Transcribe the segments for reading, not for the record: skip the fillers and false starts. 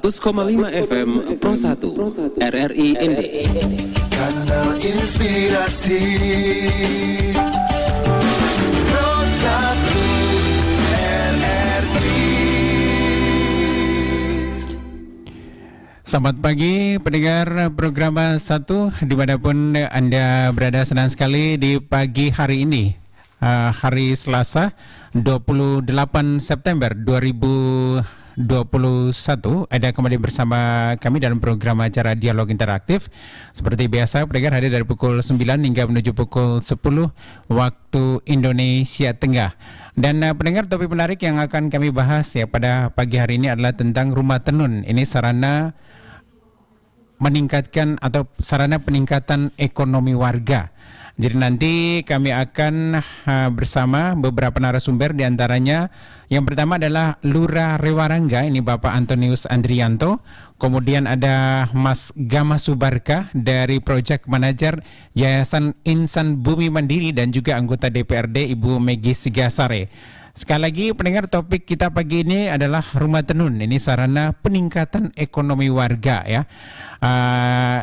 100,5 FM Pro 1 RRI ND. Kanal Inspirasi Pro 1 RRI. Selamat pagi pendengar program 1 dimanapun Anda berada, senang sekali di pagi hari ini, hari Selasa 28 September 2021 ada kembali bersama kami dalam program acara Dialog Interaktif. Seperti biasa pendengar hadir dari pukul 9 hingga menuju pukul 10 waktu Indonesia Tengah. Dan pendengar, topik menarik yang akan kami bahas ya pada pagi hari ini adalah tentang rumah tenun. Ini sarana meningkatkan atau sarana peningkatan ekonomi warga. Jadi nanti kami akan bersama beberapa narasumber, diantaranya yang pertama adalah Lurah Rewarangga, ini Bapak Antonius Andrianto. Kemudian ada Mas Gama Subarka dari Project Manager Yayasan Insan Bumi Mandiri dan juga anggota DPRD Ibu Megi Sigasare. Sekali lagi pendengar, topik kita pagi ini adalah rumah tenun. Ini sarana peningkatan ekonomi warga ya.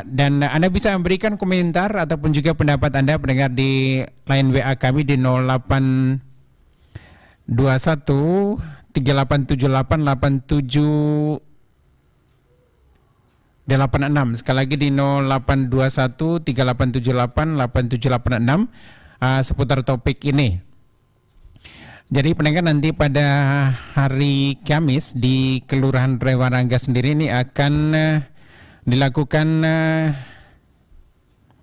Dan Anda bisa memberikan komentar ataupun juga pendapat Anda pendengar di line WA kami di 0821 3878 8786. Sekali lagi di 0821 3878 8786 seputar topik ini. Jadi pendengar, nanti pada hari Kamis di Kelurahan Rewarangga sendiri ini akan dilakukan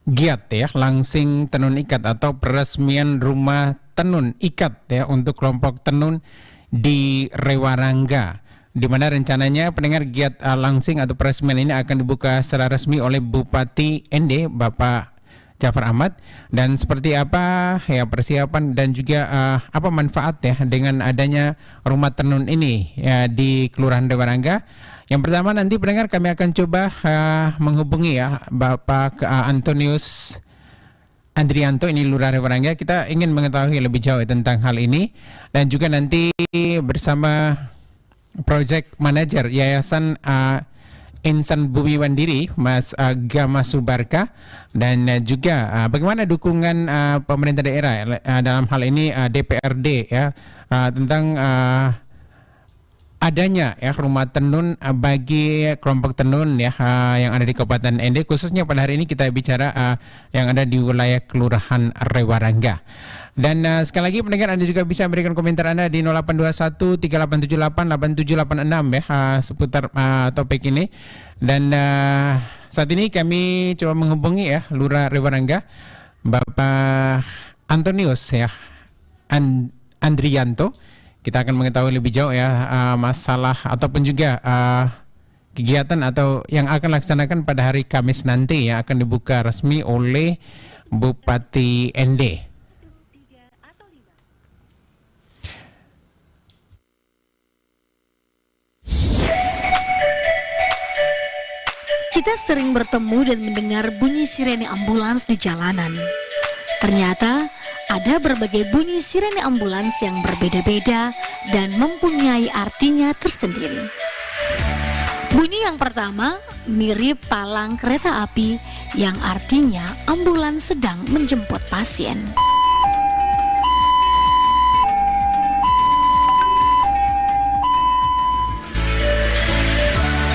giat ya, langsing tenun ikat atau peresmian rumah tenun ikat ya untuk kelompok tenun di Rewarangga, di mana rencananya pendengar giat langsing atau peresmian ini akan dibuka secara resmi oleh Bupati ND Bapak Jafar Ahmad. Dan seperti apa ya persiapan dan juga apa manfaat ya dengan adanya rumah tenun ini ya di Kelurahan Rewarangga. Yang pertama nanti pendengar kami akan coba menghubungi ya Bapak Antonius Andrianto, ini Lurah Rewarangga. Kita ingin mengetahui lebih jauh tentang hal ini, dan juga nanti bersama Project Manager Yayasan Insan Bumi Mandiri Mas Gama Subarka, dan juga bagaimana dukungan pemerintah daerah dalam hal ini DPRD ya tentang adanya ya rumah tenun bagi kelompok tenun ya yang ada di Kabupaten ND, khususnya pada hari ini kita bicara yang ada di wilayah Kelurahan Rewarangga. Dan sekali lagi pendengar, Anda juga bisa berikan komentar Anda di 0821 3878 8786 ya seputar topik ini. Dan saat ini kami coba menghubungi ya Lurah Rewarangga Bapak Antonius ya Andrianto. Kita akan mengetahui lebih jauh ya masalah ataupun juga kegiatan atau yang akan laksanakan pada hari Kamis nanti yang akan dibuka resmi oleh Bupati ND. Kita sering bertemu dan mendengar bunyi sirene ambulans di jalanan. Ternyata ada berbagai bunyi sirene ambulans yang berbeda-beda dan mempunyai artinya tersendiri. Bunyi yang pertama mirip palang kereta api yang artinya ambulans sedang menjemput pasien.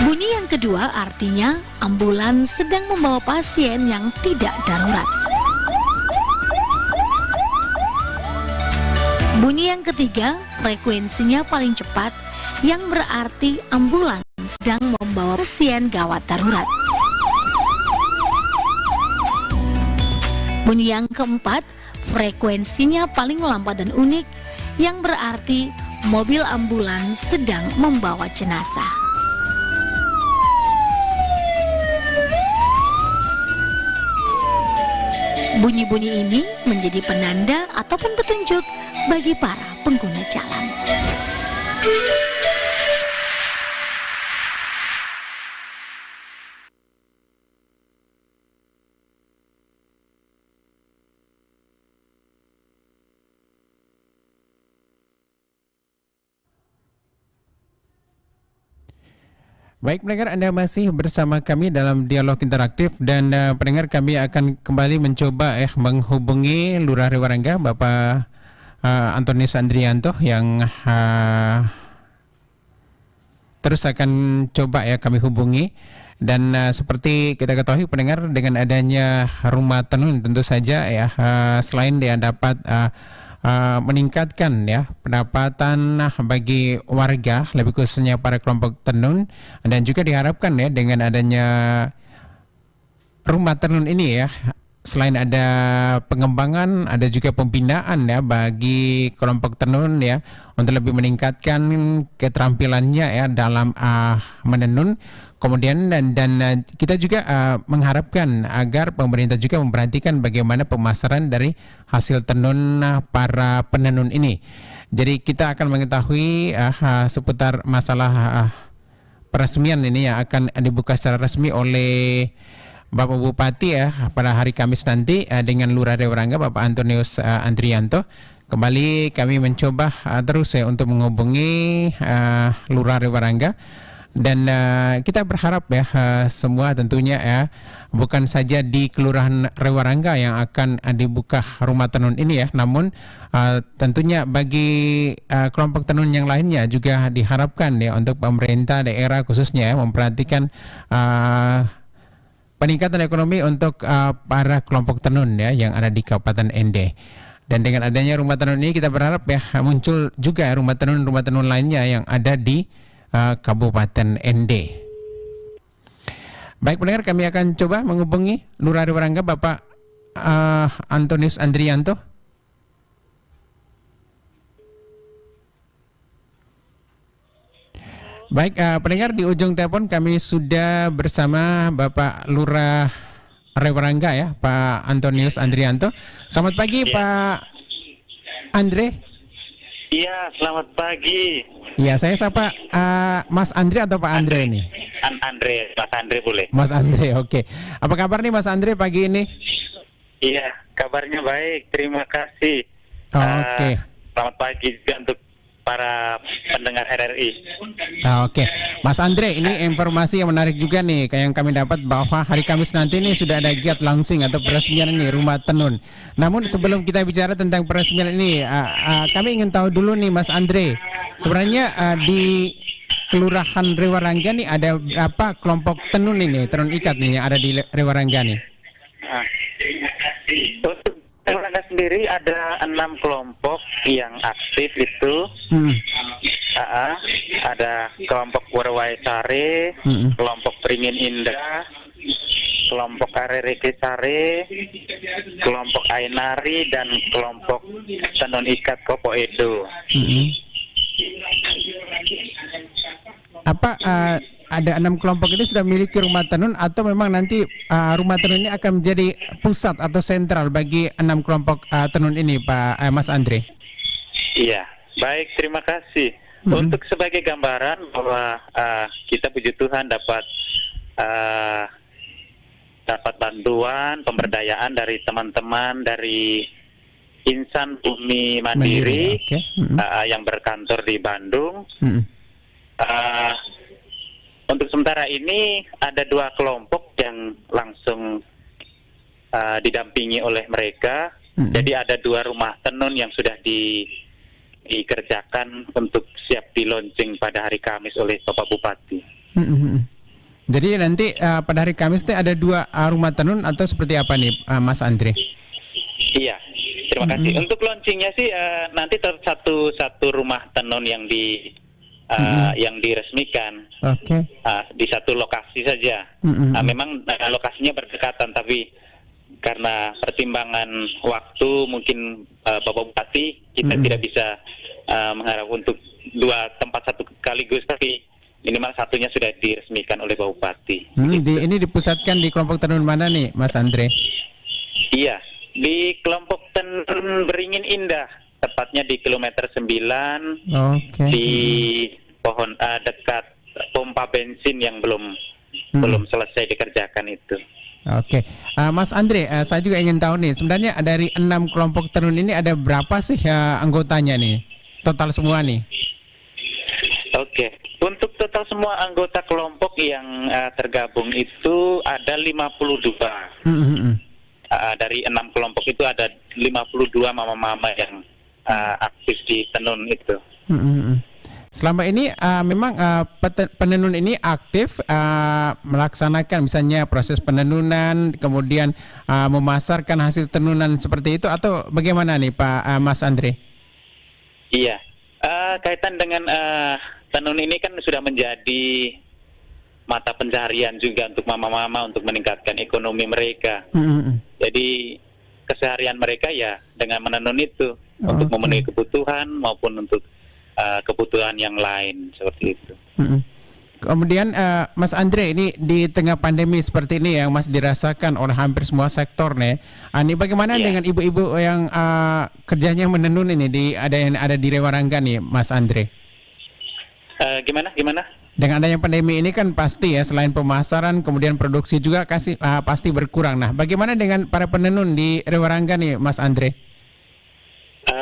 Bunyi yang kedua artinya ambulans sedang membawa pasien yang tidak darurat. Bunyi yang ketiga frekuensinya paling cepat yang berarti ambulans sedang membawa pasien gawat darurat. Bunyi yang keempat frekuensinya paling lambat dan unik yang berarti mobil ambulans sedang membawa jenazah. Bunyi-bunyi ini menjadi penanda ataupun petunjuk bagi para pengguna jalan. Baik pendengar, Anda masih bersama kami dalam dialog interaktif dan pendengar kami akan kembali mencoba menghubungi Lurah Rewarangga Bapak Antonius Andrianto yang terus akan coba kami hubungi. Dan seperti kita ketahui pendengar, dengan adanya rumah tenun tentu saja selain dia dapat meningkatkan pendapatan bagi warga, lebih khususnya para kelompok tenun, dan juga diharapkan dengan adanya rumah tenun ini selain ada pengembangan, ada juga pembinaan bagi kelompok tenun untuk lebih meningkatkan keterampilannya dalam menenun. Kemudian dan kita juga mengharapkan agar pemerintah juga memperhatikan bagaimana pemasaran dari hasil tenun para penenun ini. Jadi kita akan mengetahui seputar masalah peresmian ini yang akan dibuka secara resmi oleh Bapak Bupati pada hari Kamis nanti dengan Lurah Rewarangga Bapak Antonius Andrianto. Kembali kami mencoba terus untuk menghubungi Lurah Rewarangga. Dan kita berharap semua tentunya bukan saja di Kelurahan Rewarangga yang akan dibuka rumah tenun ini namun tentunya bagi kelompok tenun yang lainnya juga diharapkan untuk pemerintah daerah khususnya memperhatikan peningkatan ekonomi untuk para kelompok tenun yang ada di Kabupaten Ende. Dan dengan adanya rumah tenun ini kita berharap muncul juga rumah tenun lainnya yang ada di Kabupaten Ende. Baik pendengar, kami akan coba menghubungi Lurah Rewarangga Bapak Antonius Andrianto. Baik pendengar, di ujung telepon kami sudah bersama Bapak Lurah Rewarangga Pak Antonius Andrianto. Selamat pagi Pak Andre. Iya, selamat pagi. Ya, saya sapa Mas Andre atau Pak Andre ini? Mas Andre boleh. Mas Andre, oke. Apa kabar nih Mas Andre pagi ini? Iya, kabarnya baik. Terima kasih. Oke. Selamat pagi juga untuk para pendengar RRI. Oke. Mas Andre, ini informasi yang menarik juga nih yang kami dapat bahwa hari Kamis nanti ini sudah ada giat launching atau peresmian ini rumah tenun. Namun sebelum kita bicara tentang peresmian ini, kami ingin tahu dulu nih Mas Andre, sebenarnya di Kelurahan Rewarangga nih ada berapa kelompok tenun ini, tenun ikat nih yang ada di Rewarangga nih? Untuk Rewarangga sendiri ada 6 kelompok yang aktif itu. Ada kelompok Werwai Sare, kelompok Pringin Indah, kelompok Arereke Sare, kelompok Ainari, dan kelompok Tenun Ikat Kopo Edo. Apa ada 6 kelompok ini sudah memiliki rumah tenun atau memang nanti rumah tenun ini akan menjadi pusat atau sentral bagi 6 kelompok tenun ini Pak Mas Andre? Iya, baik, terima kasih. Untuk sebagai gambaran bahwa kita puji Tuhan dapat bantuan pemberdayaan dari teman-teman dari Insan Bumi Mandiri, yang berkantor di Bandung. Untuk sementara ini ada 2 kelompok yang langsung didampingi oleh mereka. Jadi ada 2 rumah tenun yang sudah dikerjakan untuk siap di launching pada hari Kamis oleh Bapak Bupati. Jadi nanti pada hari Kamis ada 2 rumah tenun atau seperti apa nih Mas Andre? Iya, terima kasih. Untuk launchingnya sih nanti satu rumah tenun yang diresmikan di satu lokasi saja. Memang lokasinya berdekatan, tapi karena pertimbangan waktu mungkin Bapak Bupati kita tidak bisa mengharap untuk 2 tempat satu sekaligus, tapi minimal satunya sudah diresmikan oleh Bapak Bupati. Ini dipusatkan di kelompok tenun mana nih Mas Andre? Iya, di kelompok tenun Beringin Indah, tepatnya di kilometer 9, di pohon dekat pompa bensin yang belum selesai dikerjakan itu. Oke, Mas Andre, saya juga ingin tahu nih, sebenarnya dari 6 kelompok tenun ini ada berapa sih anggotanya nih, total semua nih? Oke, untuk total semua anggota kelompok yang tergabung itu ada 52. Dari 6 kelompok itu ada 52 mama-mama yang aktif di tenun itu. Selama ini memang penenun ini aktif melaksanakan misalnya proses penenunan, kemudian memasarkan hasil tenunan seperti itu, atau bagaimana nih Pak Mas Andre? Iya, kaitan dengan tenun ini kan sudah menjadi mata pencaharian juga untuk mama-mama untuk meningkatkan ekonomi mereka. Jadi keseharian mereka ya dengan menenun itu untuk memenuhi kebutuhan maupun untuk kebutuhan yang lain seperti itu. Kemudian Mas Andre, ini di tengah pandemi seperti ini yang Mas dirasakan oleh hampir semua sektor nih. Ini bagaimana dengan ibu-ibu yang kerjanya menenun ini ada di Rewarangga nih, Mas Andre? Gimana? Dengan adanya pandemi ini kan pasti ya, selain pemasaran kemudian produksi juga pasti berkurang. Nah, bagaimana dengan para penenun di Rewarangga nih, Mas Andre?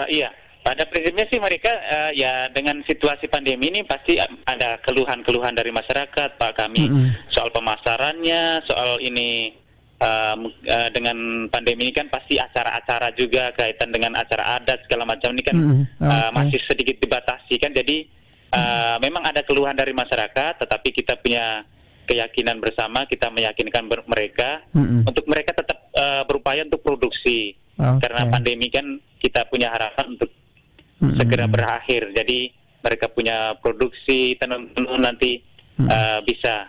Iya, pada prinsipnya sih mereka ya dengan situasi pandemi ini pasti ada keluhan-keluhan dari masyarakat, Pak, kami soal pemasarannya, soal ini dengan pandemi ini kan pasti acara-acara juga kaitan dengan acara adat segala macam ini kan masih sedikit dibatasi kan, jadi memang ada keluhan dari masyarakat, tetapi kita punya keyakinan bersama, kita meyakinkan mereka untuk mereka tetap berupaya untuk produksi. Karena pandemi kan kita punya harapan untuk segera berakhir. Jadi mereka punya produksi tenun nanti bisa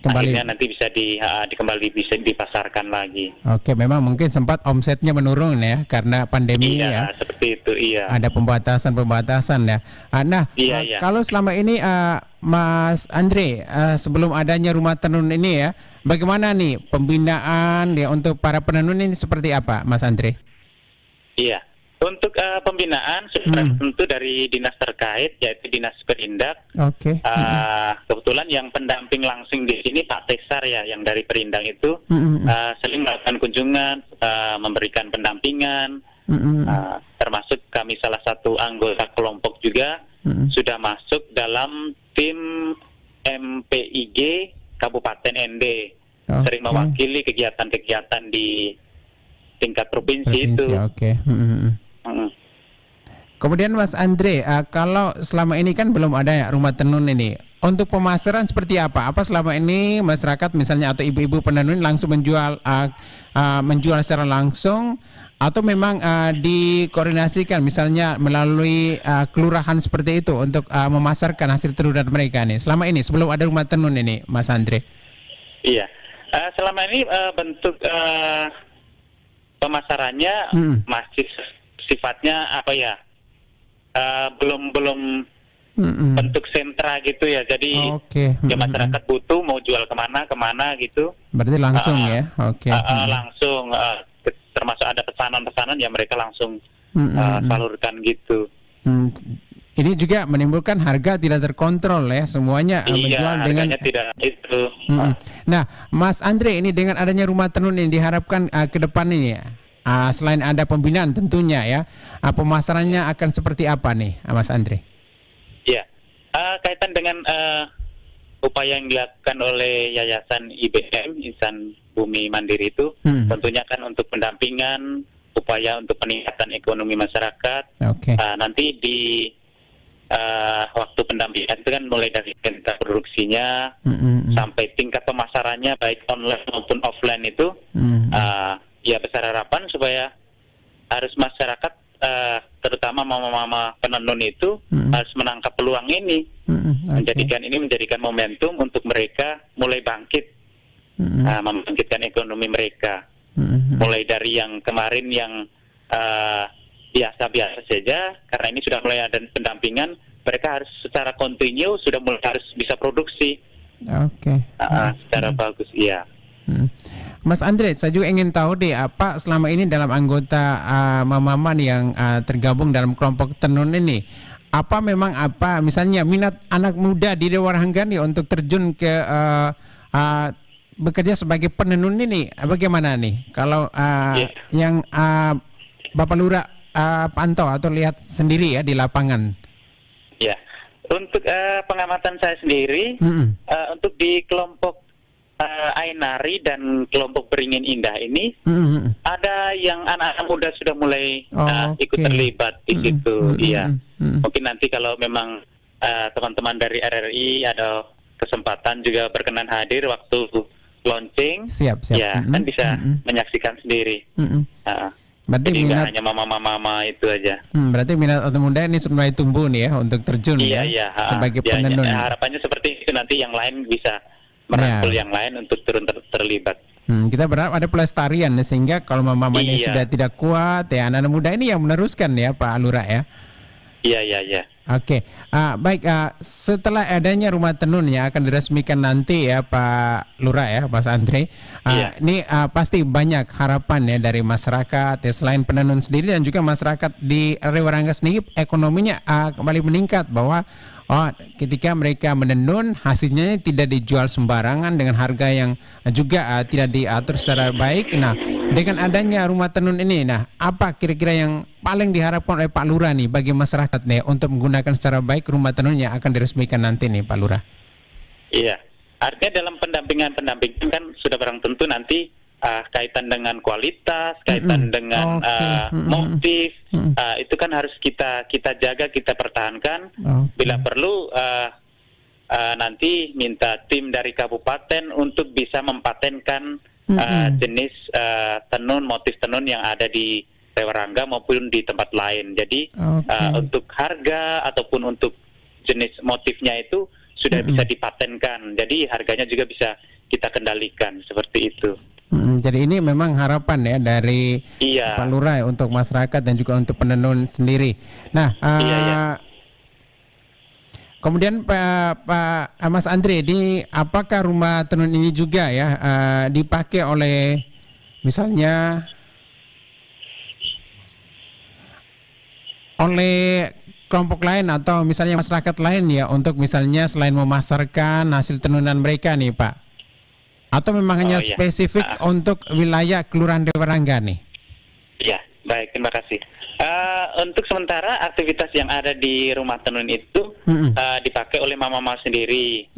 kembali. Akhirnya nanti bisa kembali bisa dipasarkan lagi. Oke, memang mungkin sempat omsetnya menurun ya karena pandemi ya. Iya, seperti itu, iya. Ada pembatasan ya. Nah, kalau selama ini Mas Andre, sebelum adanya rumah tenun ini ya, bagaimana nih pembinaan ya untuk para penenun ini seperti apa, Mas Andre? Iya. Untuk pembinaan sudah tentu dari dinas terkait, yaitu dinas Perindak. Kebetulan yang pendamping langsung di sini Pak Tesar ya, yang dari Perindak itu sering melakukan kunjungan, memberikan pendampingan, termasuk kami salah satu anggota kelompok juga sudah masuk dalam tim MPIG Kabupaten ND, sering mewakili kegiatan-kegiatan di tingkat provinsi itu. Kemudian Mas Andre, kalau selama ini kan belum ada ya rumah tenun ini, untuk pemasaran seperti apa? Apa selama ini masyarakat misalnya atau ibu-ibu penenun langsung menjual secara langsung, atau memang dikoordinasikan misalnya melalui kelurahan seperti itu untuk memasarkan hasil tenunan mereka nih? Selama ini sebelum ada rumah tenun ini, Mas Andre? Iya, selama ini bentuk pemasarannya masih sifatnya apa ya, belum bentuk sentra gitu ya, jadi ya masyarakat butuh mau jual kemana gitu. Berarti langsung ya, langsung termasuk ada pesanan-pesanan ya mereka langsung salurkan gitu. Ini juga menimbulkan harga tidak terkontrol ya, semuanya menjual dengan tidak itu. Nah, Mas Andre, ini dengan adanya rumah tenun ini diharapkan ke depan ini ya, selain ada pembinaan tentunya ya, pemasarannya akan seperti apa nih, Mas Andre? Ya, kaitan dengan upaya yang dilakukan oleh Yayasan IBM Insan Bumi Mandiri itu, tentunya kan untuk pendampingan, upaya untuk peningkatan ekonomi masyarakat. Nanti di waktu pendampingan itu kan mulai dari tingkat produksinya sampai tingkat pemasarannya baik online maupun offline itu, ya besar harapan supaya harus masyarakat terutama mama-mama penenun itu harus menangkap peluang ini, menjadikan momentum untuk mereka mulai bangkit, membangkitkan ekonomi mereka, mulai dari yang kemarin yang biasa-biasa saja, karena ini sudah mulai ada pendampingan, mereka harus secara kontinu sudah mulai harus bisa produksi secara bagus, iya. Mas Andre, saya juga ingin tahu deh, apa selama ini dalam anggota mamaman yang tergabung dalam kelompok tenun ini, apa misalnya minat anak muda di Rewarangga nih untuk terjun ke bekerja sebagai penenun ini, bagaimana nih? Kalau yang Bapak Lurah pantau atau lihat sendiri ya di lapangan. Ya, Untuk pengamatan saya sendiri, untuk di kelompok Ainari dan kelompok Beringin Indah ini, ada yang anak-anak muda sudah mulai ikut terlibat di situ. Iya, mungkin nanti kalau memang teman-teman dari RRI ada kesempatan juga berkenan hadir waktu launching, siap. Ya kan bisa menyaksikan sendiri. Berarti jadi minat, nggak hanya mama-mama itu aja. Berarti minat anak muda ini mulai tumbuh nih ya untuk terjun sebagai penenun. Harapannya seperti itu, nanti yang lain bisa merangkul yang lain untuk turun terlibat. Kita berharap ada pelestarian sehingga kalau mamanya sudah tidak kuat ya anak-anak muda ini yang meneruskan ya Pak Lurah ya. Iya. Oke, baik. Setelah adanya rumah tenun yang akan diresmikan nanti ya Pak Lurah ya, Mas Andre. Ini pasti banyak harapan ya dari masyarakat ya, selain penenun sendiri dan juga masyarakat di Rewarangga sendiri ekonominya kembali meningkat bahwa ketika mereka menenun hasilnya tidak dijual sembarangan dengan harga yang juga tidak diatur secara baik. Nah, dengan adanya rumah tenun ini, apa kira-kira yang paling diharapkan oleh Pak Lurah nih bagi masyarakat nih untuk menggunakan secara baik rumah tenun yang akan diresmikan nanti nih Pak Lurah? Iya, artinya dalam pendampingan kan sudah barang tentu nanti kaitan dengan kualitas, kaitan dengan motif, itu kan harus kita jaga, kita pertahankan. Bila perlu nanti minta tim dari kabupaten untuk bisa mempatenkan jenis tenun, motif tenun yang ada di Rewarangga maupun di tempat lain. Jadi untuk harga ataupun untuk jenis motifnya itu sudah bisa dipatenkan. Jadi harganya juga bisa kita kendalikan seperti itu. Jadi ini memang harapan ya dari Pak Lurah untuk masyarakat dan juga untuk penenun sendiri. Nah, kemudian Pak Mas Andre, apakah rumah tenun ini juga ya dipakai oleh misalnya oleh kelompok lain atau misalnya masyarakat lain ya untuk misalnya selain memasarkan hasil tenunan mereka nih Pak? Atau memang hanya spesifik untuk wilayah Kelurahan Rewarangga nih? Ya, baik, terima kasih. Untuk sementara aktivitas yang ada di rumah tenun itu dipakai oleh mama-mama sendiri.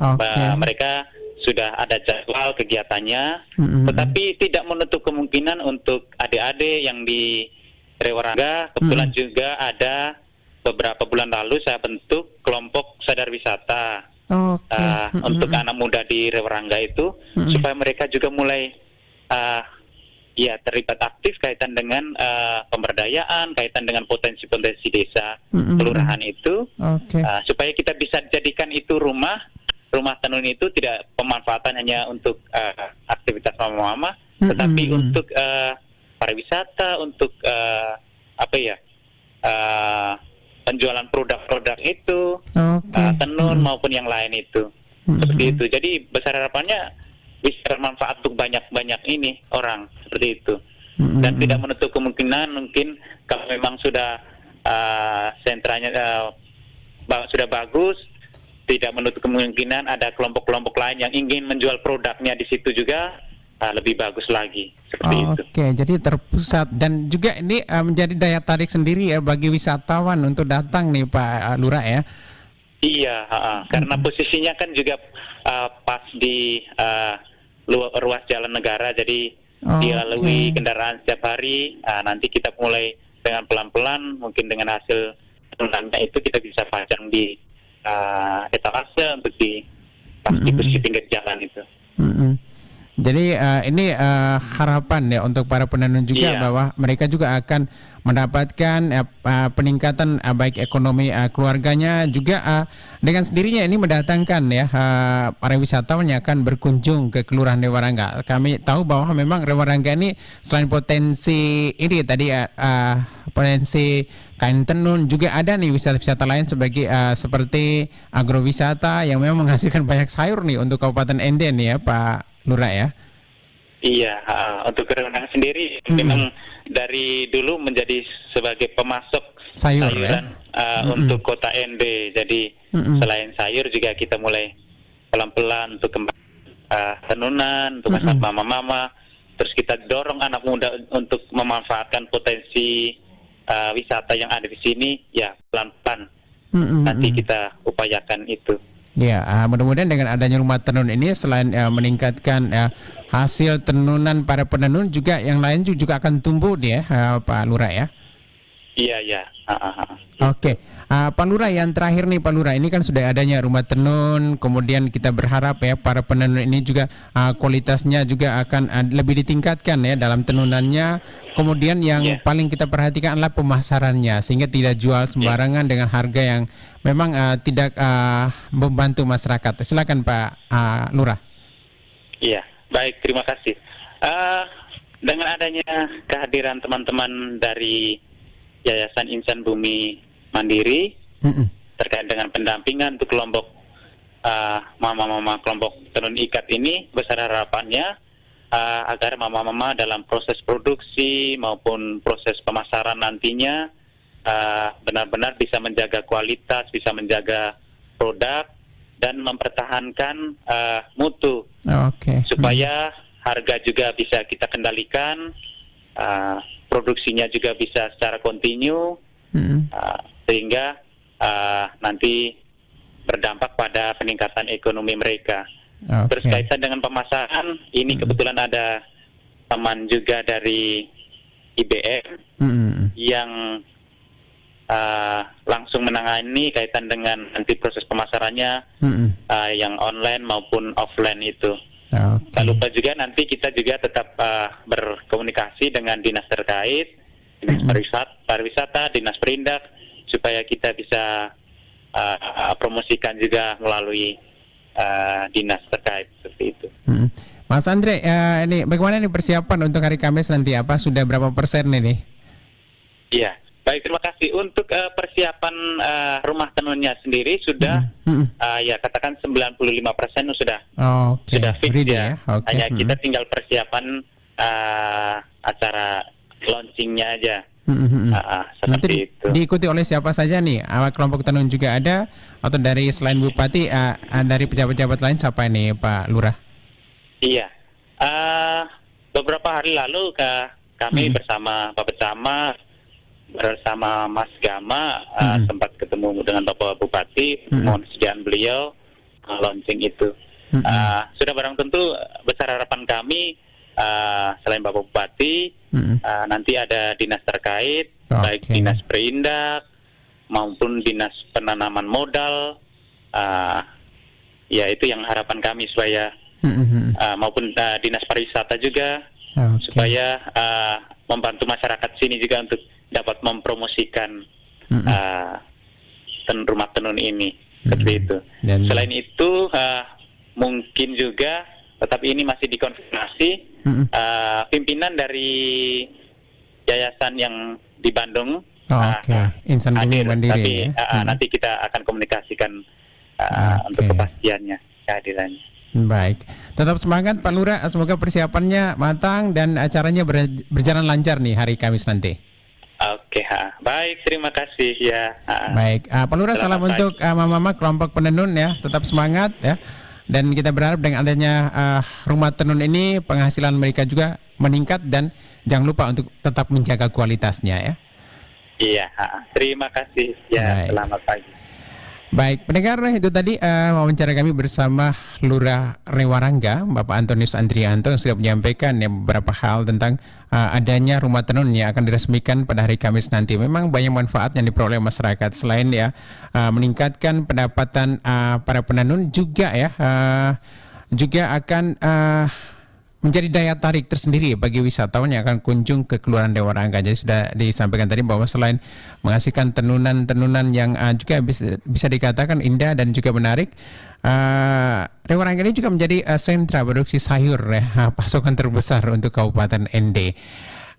Mereka sudah ada jadwal kegiatannya, tetapi tidak menutup kemungkinan untuk adik-adik yang di Rewarangga. Kebetulan juga ada beberapa bulan lalu saya bentuk kelompok sadar wisata. Untuk anak muda di Rewarangga itu supaya mereka juga mulai terlibat aktif kaitan dengan pemberdayaan, kaitan dengan potensi-potensi desa kelurahan itu, supaya kita bisa jadikan itu rumah tenun itu tidak pemanfaatan hanya untuk aktivitas mama-mama, tetapi untuk pariwisata, untuk penjualan produk-produk itu, tenun maupun yang lain itu, seperti itu. Jadi besar harapannya bisa bermanfaat untuk banyak ini orang, seperti itu. Dan tidak menutup kemungkinan mungkin kalau memang sudah sentranya sudah bagus, tidak menutup kemungkinan ada kelompok-kelompok lain yang ingin menjual produknya di situ juga lebih bagus lagi. Oke, jadi terpusat dan juga ini menjadi daya tarik sendiri ya bagi wisatawan untuk datang nih Pak Lurah ya. Iya, karena posisinya kan juga pas di ruas jalan negara, jadi dilalui kendaraan setiap hari. Nanti kita mulai dengan pelan-pelan, mungkin dengan hasil penunannya itu kita bisa pajang di etalase untuk di pinggir jalan itu. Jadi ini harapan ya untuk para penenun juga bahwa mereka juga akan mendapatkan peningkatan baik ekonomi keluarganya juga dengan sendirinya ini mendatangkan ya para wisatawan yang akan berkunjung ke Kelurahan Rewarangga. Kami tahu bahwa memang Rewarangga ini selain potensi ini tadi potensi kain tenun juga ada nih wisata-wisata lain seperti agrowisata yang memang menghasilkan banyak sayur nih untuk Kabupaten Enden ya Pak Lurah ya. Iya, untuk Rewarangga sendiri memang dari dulu menjadi sebagai pemasok sayuran untuk kota ND. Jadi selain sayur juga kita mulai pelan-pelan untuk tenunan, untuk mama-mama. Terus kita dorong anak muda untuk memanfaatkan potensi wisata yang ada di sini, ya pelan-pelan nanti kita upayakan itu. Ya, mudah-mudahan dengan adanya rumah tenun ini selain meningkatkan hasil tenunan para penenun, juga yang lain juga akan tumbuh dia, Pak Lurah ya. Iya, ya. Oke, Pak Lurah, yang terakhir nih Pak Lurah, ini kan sudah adanya rumah tenun, kemudian kita berharap ya para penenun ini juga kualitasnya juga akan lebih ditingkatkan ya dalam tenunannya. Kemudian yang paling kita perhatikan adalah pemasarannya, sehingga tidak jual sembarangan dengan harga yang memang tidak membantu masyarakat. Silakan Pak Lurah. Iya, baik, terima kasih. Dengan adanya kehadiran teman-teman dari Yayasan Insan Bumi Mandiri terkait dengan pendampingan untuk kelompok mama-mama kelompok tenun ikat ini, besar harapannya agar mama-mama dalam proses produksi maupun proses pemasaran nantinya benar-benar bisa menjaga kualitas, bisa menjaga produk dan mempertahankan mutu, supaya harga juga bisa kita kendalikan, produksinya juga bisa secara kontinu, sehingga nanti berdampak pada peningkatan ekonomi mereka. Terus kaitan dengan pemasaran, ini kebetulan ada teman juga dari IBM yang langsung menangani kaitan dengan nanti proses pemasarannya, yang online maupun offline itu. Tak lupa juga nanti kita juga tetap berkomunikasi dengan dinas terkait, dinas pariwisata, dinas perindak, supaya kita bisa promosikan juga melalui dinas terkait seperti itu. Mas Andre, ini bagaimana nih persiapan untuk hari Kamis nanti? Apa sudah berapa persen ini? Iya, baik, terima kasih. Untuk persiapan rumah tenunnya sendiri sudah ya katakan 95% sudah sudah fix ya. Hanya kita tinggal persiapan acara launchingnya aja. Seperti itu. Diikuti oleh siapa saja nih? Awak kelompok tenun juga ada, atau dari selain Bupati dari pejabat-pejabat lain siapa ini Pak Lurah? Iya, beberapa hari lalu kami bersama Bapak Camat, bersama Mas Gama sempat ketemu dengan Bapak Bupati, mohon kesediaan beliau launching itu. Sudah barang tentu besar harapan kami selain Bapak Bupati, nanti ada dinas terkait, baik dinas perindak maupun dinas penanaman modal, ya itu yang harapan kami supaya maupun dinas pariwisata juga, supaya membantu masyarakat sini juga untuk dapat mempromosikan rumah tenun ini, seperti itu. Selain itu mungkin juga, tetapi ini masih dikonfirmasi, pimpinan dari yayasan yang di Bandung Insan Bumi Mandiri, tapi nanti kita akan komunikasikan untuk kepastiannya, kehadirannya. Baik, tetap semangat Pak Lurah, semoga persiapannya matang dan acaranya berjalan lancar nih hari Kamis nanti. Baik, terima kasih ya. Baik, Pak Lurah, salam untuk mama-mama kelompok penenun ya, tetap semangat ya. Dan kita berharap dengan adanya rumah tenun ini penghasilan mereka juga meningkat, dan jangan lupa untuk tetap menjaga kualitasnya ya. Iya, terima kasih ya. Baik. Selamat pagi. Baik, pendengar, itu tadi wawancara kami bersama Lurah Rewarangga, Bapak Antonius Andrianto, yang sudah menyampaikan ya beberapa hal tentang adanya rumah tenun yang akan diresmikan pada hari Kamis nanti. Memang banyak manfaat yang diperoleh masyarakat, selain ya meningkatkan pendapatan para penenun, juga ya juga akan menjadi daya tarik tersendiri bagi wisatawan yang akan kunjung ke Kelurahan Rewarangga. Jadi sudah disampaikan tadi bahwa selain menghasilkan tenunan-tenunan yang juga bisa dikatakan indah dan juga menarik, Rewarangga ini juga menjadi sentra produksi sayur ya, pasokan terbesar untuk Kabupaten ND.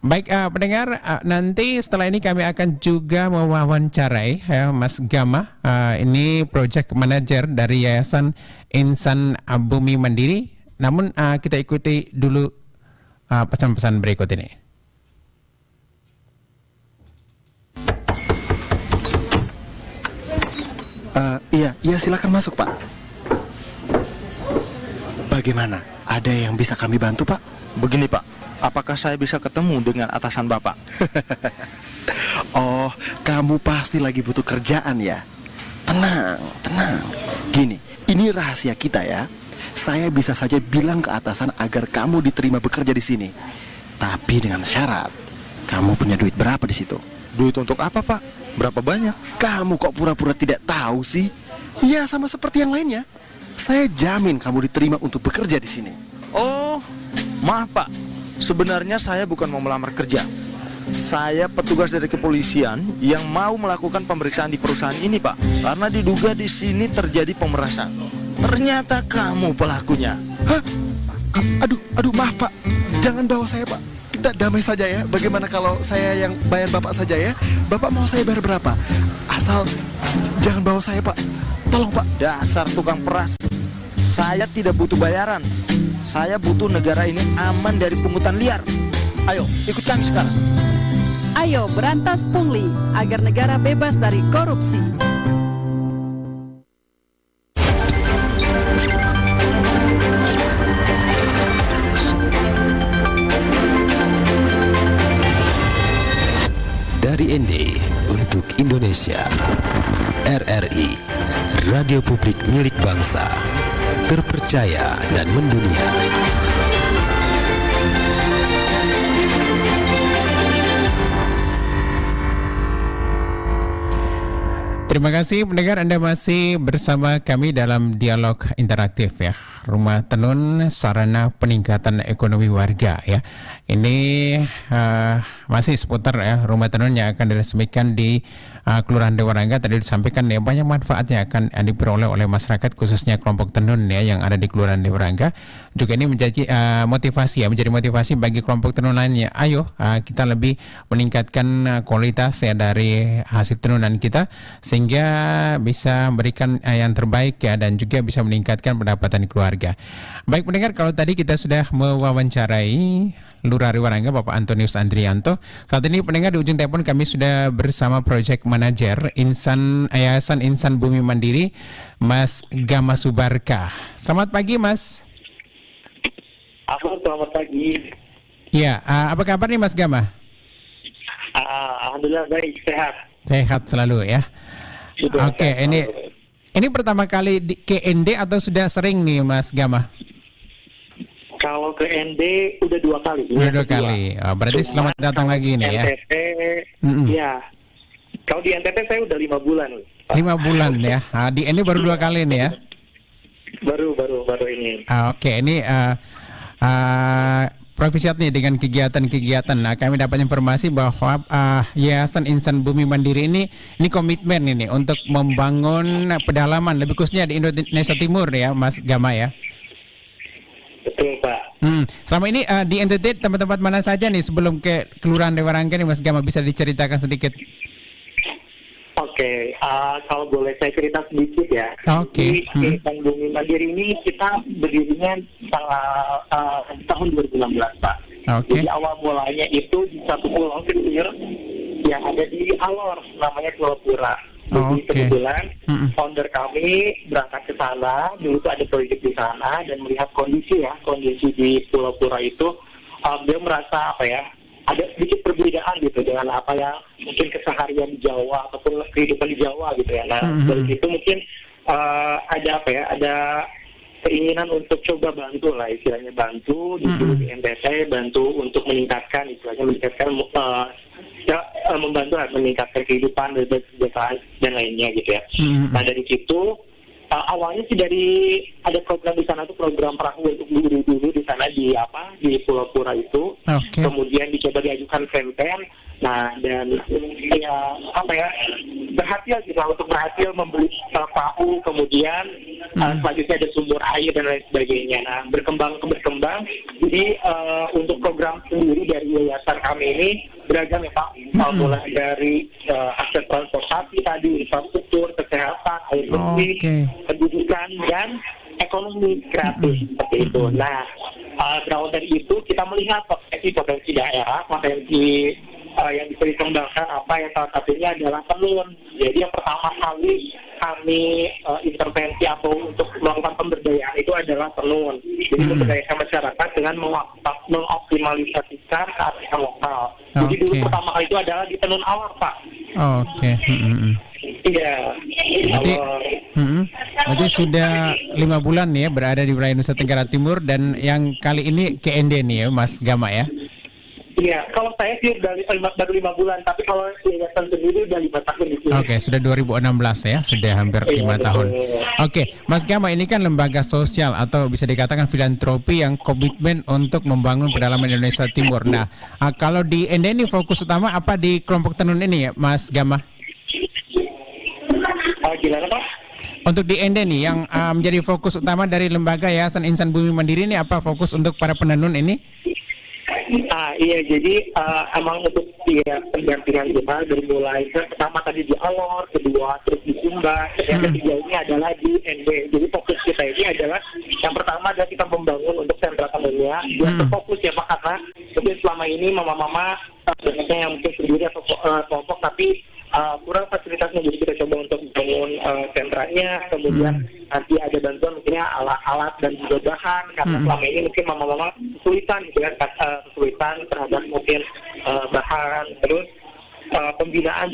Baik, pendengar, nanti setelah ini kami akan juga mewawancarai Mas Gama, ini project manager dari Yayasan Insan Bumi Mandiri. Namun kita ikuti dulu pesan-pesan berikut ini. Iya, silakan masuk, Pak. Bagaimana? Ada yang bisa kami bantu, Pak? Begini, Pak. Apakah saya bisa ketemu dengan atasan Bapak? Oh, kamu pasti lagi butuh kerjaan ya? tenang. Gini, ini rahasia kita ya. Saya bisa saja bilang ke atasan agar kamu diterima bekerja di sini. Tapi dengan syarat, kamu punya duit berapa di situ? Duit untuk apa, Pak? Berapa banyak? Kamu kok pura-pura tidak tahu sih? Ya, sama seperti yang lainnya. Saya jamin kamu diterima untuk bekerja di sini. Oh, maaf, Pak. Sebenarnya saya bukan mau melamar kerja. Saya petugas dari kepolisian yang mau melakukan pemeriksaan di perusahaan ini, Pak. Karena diduga di sini terjadi pemerasan. Ternyata kamu pelakunya. Hah? Aduh, maaf Pak. Jangan bawa saya Pak. Kita damai saja ya. Bagaimana kalau saya yang bayar Bapak saja ya? Bapak mau saya bayar berapa? Asal jangan bawa saya Pak. Tolong Pak. Dasar tukang peras. Saya tidak butuh bayaran. Saya butuh negara ini aman dari pungutan liar. Ayo, ikut kami sekarang. Ayo berantas pungli agar negara bebas dari korupsi. Dari ND untuk Indonesia, RRI, Radio Publik Milik Bangsa, terpercaya dan mendunia. Terima kasih pendengar, Anda masih bersama kami dalam dialog interaktif ya. Rumah Tenun sarana peningkatan ekonomi warga ya. Ini masih seputar ya rumah tenun yang akan diresmikan di Kelurahan Dewa Rangga. Tadi disampaikan ya banyak manfaatnya akan diperoleh oleh masyarakat khususnya kelompok tenun ya yang ada di Kelurahan Dewa Rangga. Juga ini menjadi motivasi ya, menjadi motivasi bagi kelompok tenun lainnya. Ayo kita lebih meningkatkan kualitas ya dari hasil tenunan kita sehingga bisa memberikan yang terbaik ya dan juga bisa meningkatkan pendapatan keluarga. Baik pendengar, kalau tadi kita sudah mewawancarai Lurah Rewarangga Bapak Antonius Andrianto. Saat ini pendengar di ujung telepon kami sudah bersama Project Manager Yayasan Insan Bumi Mandiri, Mas Gama Subarka. Selamat pagi Mas. Selamat pagi. Ya, apa kabar nih Mas Gama? Alhamdulillah baik, sehat. Sehat selalu ya. Oke, ini pertama kali ke ND atau sudah sering nih Mas Gama? Kalau ke ND udah 2 kali. Udah 2 kali. Oh, berarti selamat datang lagi nih ya. NTT, ya. Kalau di NTT saya udah 5 bulan. 5 bulan ya. Di ND baru 2 kali nih ya. Baru ini. Oke, ini Profisiat nih dengan kegiatan-kegiatan. Nah, kami dapat informasi bahwa Yayasan Insan Bumi Mandiri ini komitmen ini untuk membangun pedalaman lebih khususnya di Indonesia Timur ya, Mas Gama ya. Betul Pak. Selama ini di NTT tempat-tempat mana saja nih sebelum ke Kelurahan Dewa Rangga nih Mas Gama, bisa diceritakan sedikit? Oke, kalau boleh saya cerita sedikit ya. Oke. Di Insan Bumi Mandiri ini kita berdirinya tahun 2016 Pak. Oke. Jadi awal mulanya itu di satu pulau kecil yang ada di Alor, namanya Pulau Pura. Jadi kebetulan founder kami berangkat ke sana, dulu tuh ada proyek di sana dan melihat kondisi di Pulau Pura itu, dia merasa ada sedikit perbedaan gitu dengan apa yang mungkin keseharian di Jawa ataupun kehidupan di Jawa gitu ya. Nah dari situ mungkin ada keinginan untuk coba bantu lah istilahnya, bantu di NTT, bantu untuk meningkatkan membantu meningkatkan kehidupan dan kesejahteraan dan lainnya gitu ya. Nah dari situ awalnya sih dari ada program di sana tuh program perahu untuk dulu di sana di Pulau Pura itu. Kemudian dicoba diajukan campaign. Nah dan berhasil membeli perahu, kemudian selanjutnya ada sumber air dan lain sebagainya. Nah berkembang. Jadi untuk program sendiri dari yayasan kami ini beragam ya Pak. Mulai dari akses transportasi tadi, infrastruktur, kesehatan, air bersih, pendidikan dan ekonomi kreatif seperti itu. Nah berawal dari itu kita melihat potensi daerah, potensi yang bisa dikembangkan yang salah satunya adalah tenun. Jadi yang pertama kali kami intervensi atau untuk melakukan pemberdayaan itu adalah tenun. Jadi memberdayakan masyarakat dengan mengoptimalisasikan kearifan lokal. Jadi dulu pertama kali itu adalah di Tenun Awar Pak. Iya. Berarti, berarti sudah 5 bulan nih ya berada di wilayah Nusa Tenggara Timur, dan yang kali ini ke ND nih ya Mas Gama ya? Iya, kalau saya sih baru 5 bulan, tapi kalau yayasan sendiri udah 5 tahun di sini. Oke, sudah 2016 ya, sudah hampir 5 tahun. Oke, Mas Gama, ini kan lembaga sosial atau bisa dikatakan filantropi yang komitmen untuk membangun pedalaman Indonesia Timur. Nah, kalau di ND ini fokus utama apa di kelompok tenun ini ya, Mas Gama? Gimana Pak? Untuk di ND nih yang menjadi fokus utama dari lembaga Yayasan Insan Bumi Mandiri ini apa fokus untuk para penenun ini? Iya, jadi emang untuk pendampingan kita dari mulai pertama tadi di Alor, kedua terus di Sumba, yang ketiga ini adalah di ND. Jadi fokus kita ini adalah yang pertama adalah kita membangun untuk sentra tenunnya. Yang terfokus ya Pak, karena mungkin selama ini mama-mama banyaknya yang mungkin sendiri atau kelompok tapi kurang fasilitasnya, jadi kita coba untuk membangun sentranya, kemudian nanti ada bantuan mungkinnya alat-alat dan juga bahan, karena selama ini mungkin mama-mama kesulitan gitu ya, kesulitan terhadap mungkin bahan, terus pembinaan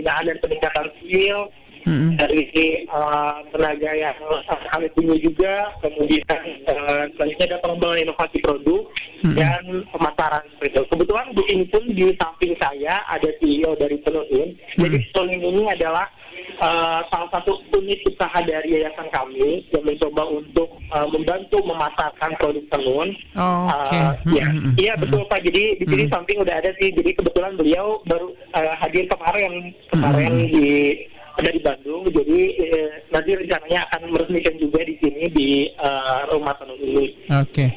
dan peningkatan skill dari tenaga yang kami punya juga, kemudian selanjutnya ada pengembangan inovasi produk dan pemasaran seperti itu. Kebetulan Bu ini pun di samping saya ada CEO dari Tenun. Jadi Tenun ini adalah salah satu unit usaha dari yayasan kami yang mencoba untuk membantu memasarkan produk tenun. Iya betul Pak. Jadi di sini samping udah ada sih. Jadi kebetulan beliau baru hadir kemarin di Bandung. Jadi nanti rencananya akan meresmikan juga di sini di rumah tenun ini. Oke.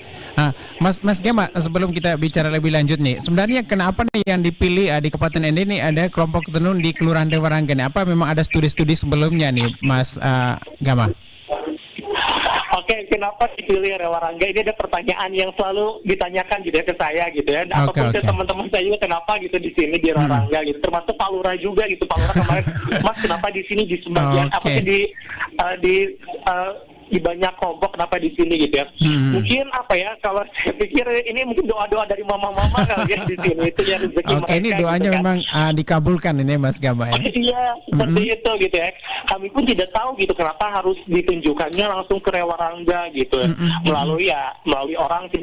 Mas Gema, sebelum kita bicara lebih lanjut nih, sebenarnya kenapa nih yang dipilih di Kabupaten ND ini ada kelompok tenun di Kelurahan Rewarangga? Apa memang ada studi-studi sebelumnya nih, Mas Gama? Oke, kenapa dipilih Rewarangga? Ini ada pertanyaan yang selalu ditanyakan gitu ya ke saya gitu ya. Ataupun ke teman-teman saya juga kenapa gitu di sini di Rewarangga gitu. Termasuk Pak Lurah juga gitu. Pak Lurah kemarin, Mas kenapa di sini di sebagian apa sih di banyak kelompok kenapa di sini gitu ya. Mungkin apa ya, kalau saya pikir ini mungkin doa-doa dari mama-mama kali ya di sini itu ya rezeki mereka. Ini doanya gitu, memang dikabulkan ini Mas Gama ya. Iya, seperti itu gitu ya. Kami pun tidak tahu gitu kenapa harus ditunjukkannya langsung ke Rewarangga gitu. Melalui orang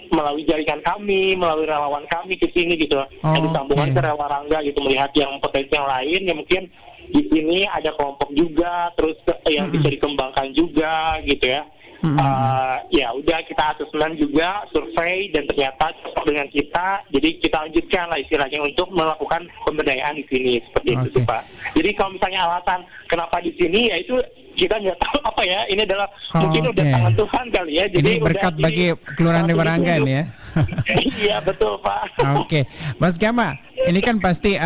melalui jaringan kami, melalui relawan kami ke sini gitu. Yang disambungkan ke Rewarangga gitu, melihat yang potensial lain yang mungkin di sini ada kelompok juga, terus yang bisa dikembangkan juga gitu ya. Ya udah kita asesmen juga, survei, dan ternyata cocok dengan kita, jadi kita lanjutkan lah istilahnya untuk melakukan pemberdayaan di sini seperti itu Pak. Jadi kalau misalnya alasan kenapa di sini, ya itu kita nggak tahu apa ya. Ini adalah mungkin udah tangan Tuhan kali ya. Jadi ini berkat bagi Kelurahan Rewarangga ini ya. Iya betul Pak. Oke, Mas Gama, ini kan pasti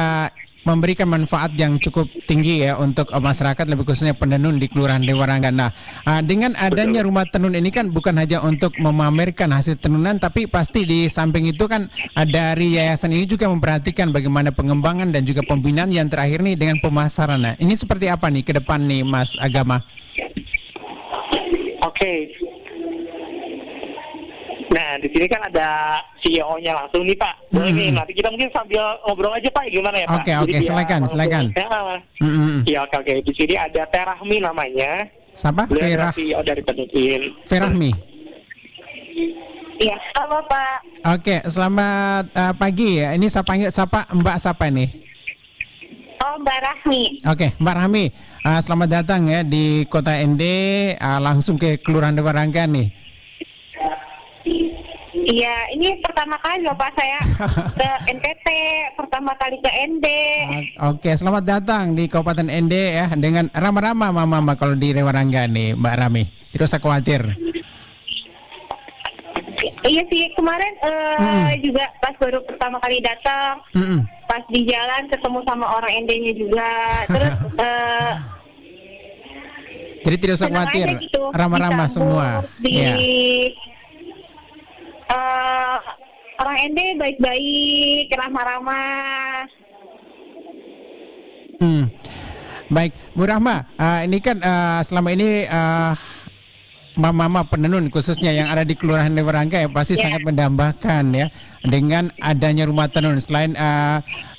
memberikan manfaat yang cukup tinggi ya untuk masyarakat, lebih khususnya penenun di Kelurahan Rewarangga. Nah, dengan adanya rumah tenun ini kan bukan hanya untuk memamerkan hasil tenunan, tapi pasti di samping itu kan dari yayasan ini juga memperhatikan bagaimana pengembangan dan juga pembinaan yang terakhir nih dengan pemasaran. Nah, ini seperti apa nih ke depan nih Mas Gama? Oke. Nah, di sini kan ada CEO-nya langsung nih Pak. Boleh nih, nanti kita mungkin sambil ngobrol aja Pak, gimana ya Pak? Oke, silakan. Iya, oke. Di sini ada Terahmi namanya. Siapa? Beliau CEO dari Tenun. Terahmi. Iya, halo Pak. Oke, selamat pagi ya. Ini siapa Mbak siapa nih? Oh, Mbak Rahmi. Oke, Mbak Rahmi. Selamat datang ya di Kota ND, langsung ke Kelurahan Rewarangga nih. Iya, ini pertama kali loh Pak saya ke NTT, pertama kali ke ND. Oke, selamat datang di Kabupaten ND ya, dengan ramah-ramah mama kalau di Rewarangga nih Mbak Rami. Tidak usah khawatir. Iya sih, kemarin juga pas baru pertama kali datang, pas di jalan ketemu sama orang ND-nya juga. Terus jadi tidak usah khawatir, gitu, ramah-ramah semua. Iya. Orang ND baik-baik, ramah-ramah. Baik, Bu Rahma, ini kan selama ini mama penenun khususnya yang ada di Kelurahan Rewarangga ya pasti sangat mendambakan ya dengan adanya rumah tenun. Selain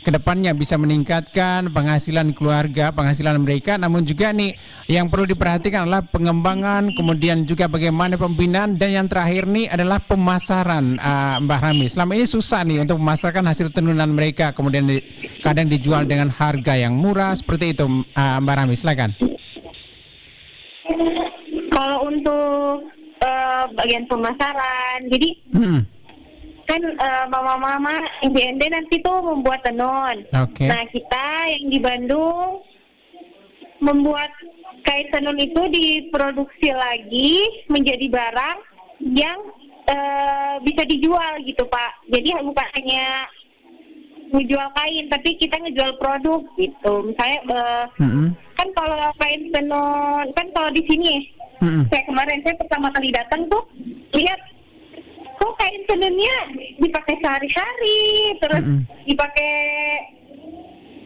kedepannya bisa meningkatkan penghasilan keluarga, penghasilan mereka, namun juga nih yang perlu diperhatikan adalah pengembangan, kemudian juga bagaimana pembinaan, dan yang terakhir nih adalah pemasaran, Mbak Rami. Selama ini susah nih untuk memasarkan hasil tenunan mereka, kemudian kadang dijual dengan harga yang murah seperti itu, Mbak Rami. Silakan. Kalau untuk bagian pemasaran, jadi kan mama-mama yang di ND nanti tuh membuat tenun. Okay. Nah, kita yang di Bandung membuat kain tenun itu diproduksi lagi menjadi barang yang bisa dijual gitu, Pak. Jadi bukan hanya ngejual kain, tapi kita ngejual produk gitu. Misalnya kan kalau kain tenun, kan kalau di sini saya pertama kali datang tuh lihat kok kain tenunnya dipakai sehari-hari, terus dipakai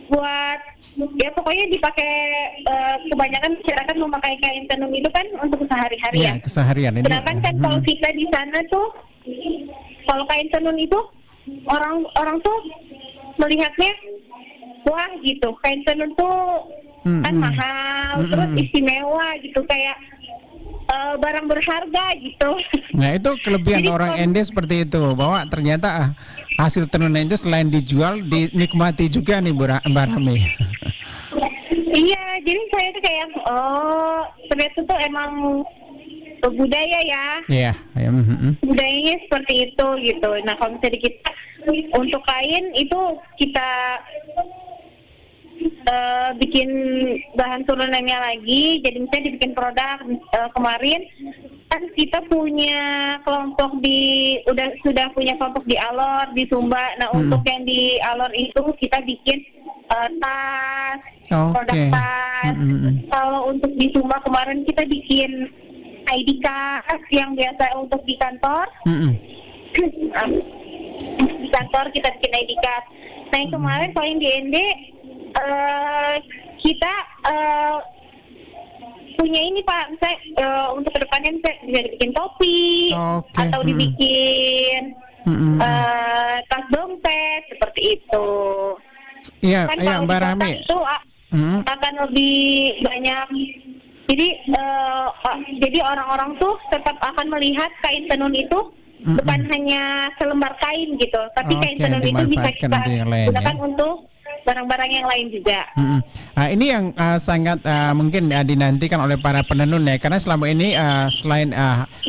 buat ya pokoknya dipakai kebanyakan masyarakat memakai kain tenun itu kan untuk sehari-hari ya. Keseharian. Sedangkan kan kalau kita di sana tuh kalau kain tenun itu orang tuh melihatnya wah gitu, kain tenun tuh kan mahal, terus istimewa gitu, kayak barang berharga gitu. Nah itu kelebihan jadi, orang ND seperti itu, bahwa ternyata hasil tenunan itu selain dijual dinikmati juga nih Mbak Rami. Iya, jadi saya tuh kayak ternyata tuh emang budaya ya. Iya. Budayanya seperti itu gitu. Nah kalau misalnya kita untuk kain itu kita bikin bahan turunannya lagi, jadi misalnya dibikin produk. Kemarin kan kita punya kelompok sudah punya kelompok di Alor, di Sumba. Nah untuk yang di Alor itu kita bikin tas, produk tas. Kalau untuk di Sumba kemarin kita bikin ID card yang biasa untuk di kantor. Di kantor kita bikin ID card. Nah yang kemarin kalau yang di ND kita punya ini Pak, misalnya untuk kedepannya bisa dibikin topi atau dibikin tas dompet seperti itu. Iya, kan iya Mbak Rami. Itu akan lebih banyak. Jadi orang-orang tuh tetap akan melihat kain tenun itu bukan hanya selembar kain gitu, tapi kain tenun itu bisa kita gunakan untuk barang-barang yang lain juga. Ini yang sangat mungkin dinantikan oleh para penenun ya, karena selama ini selain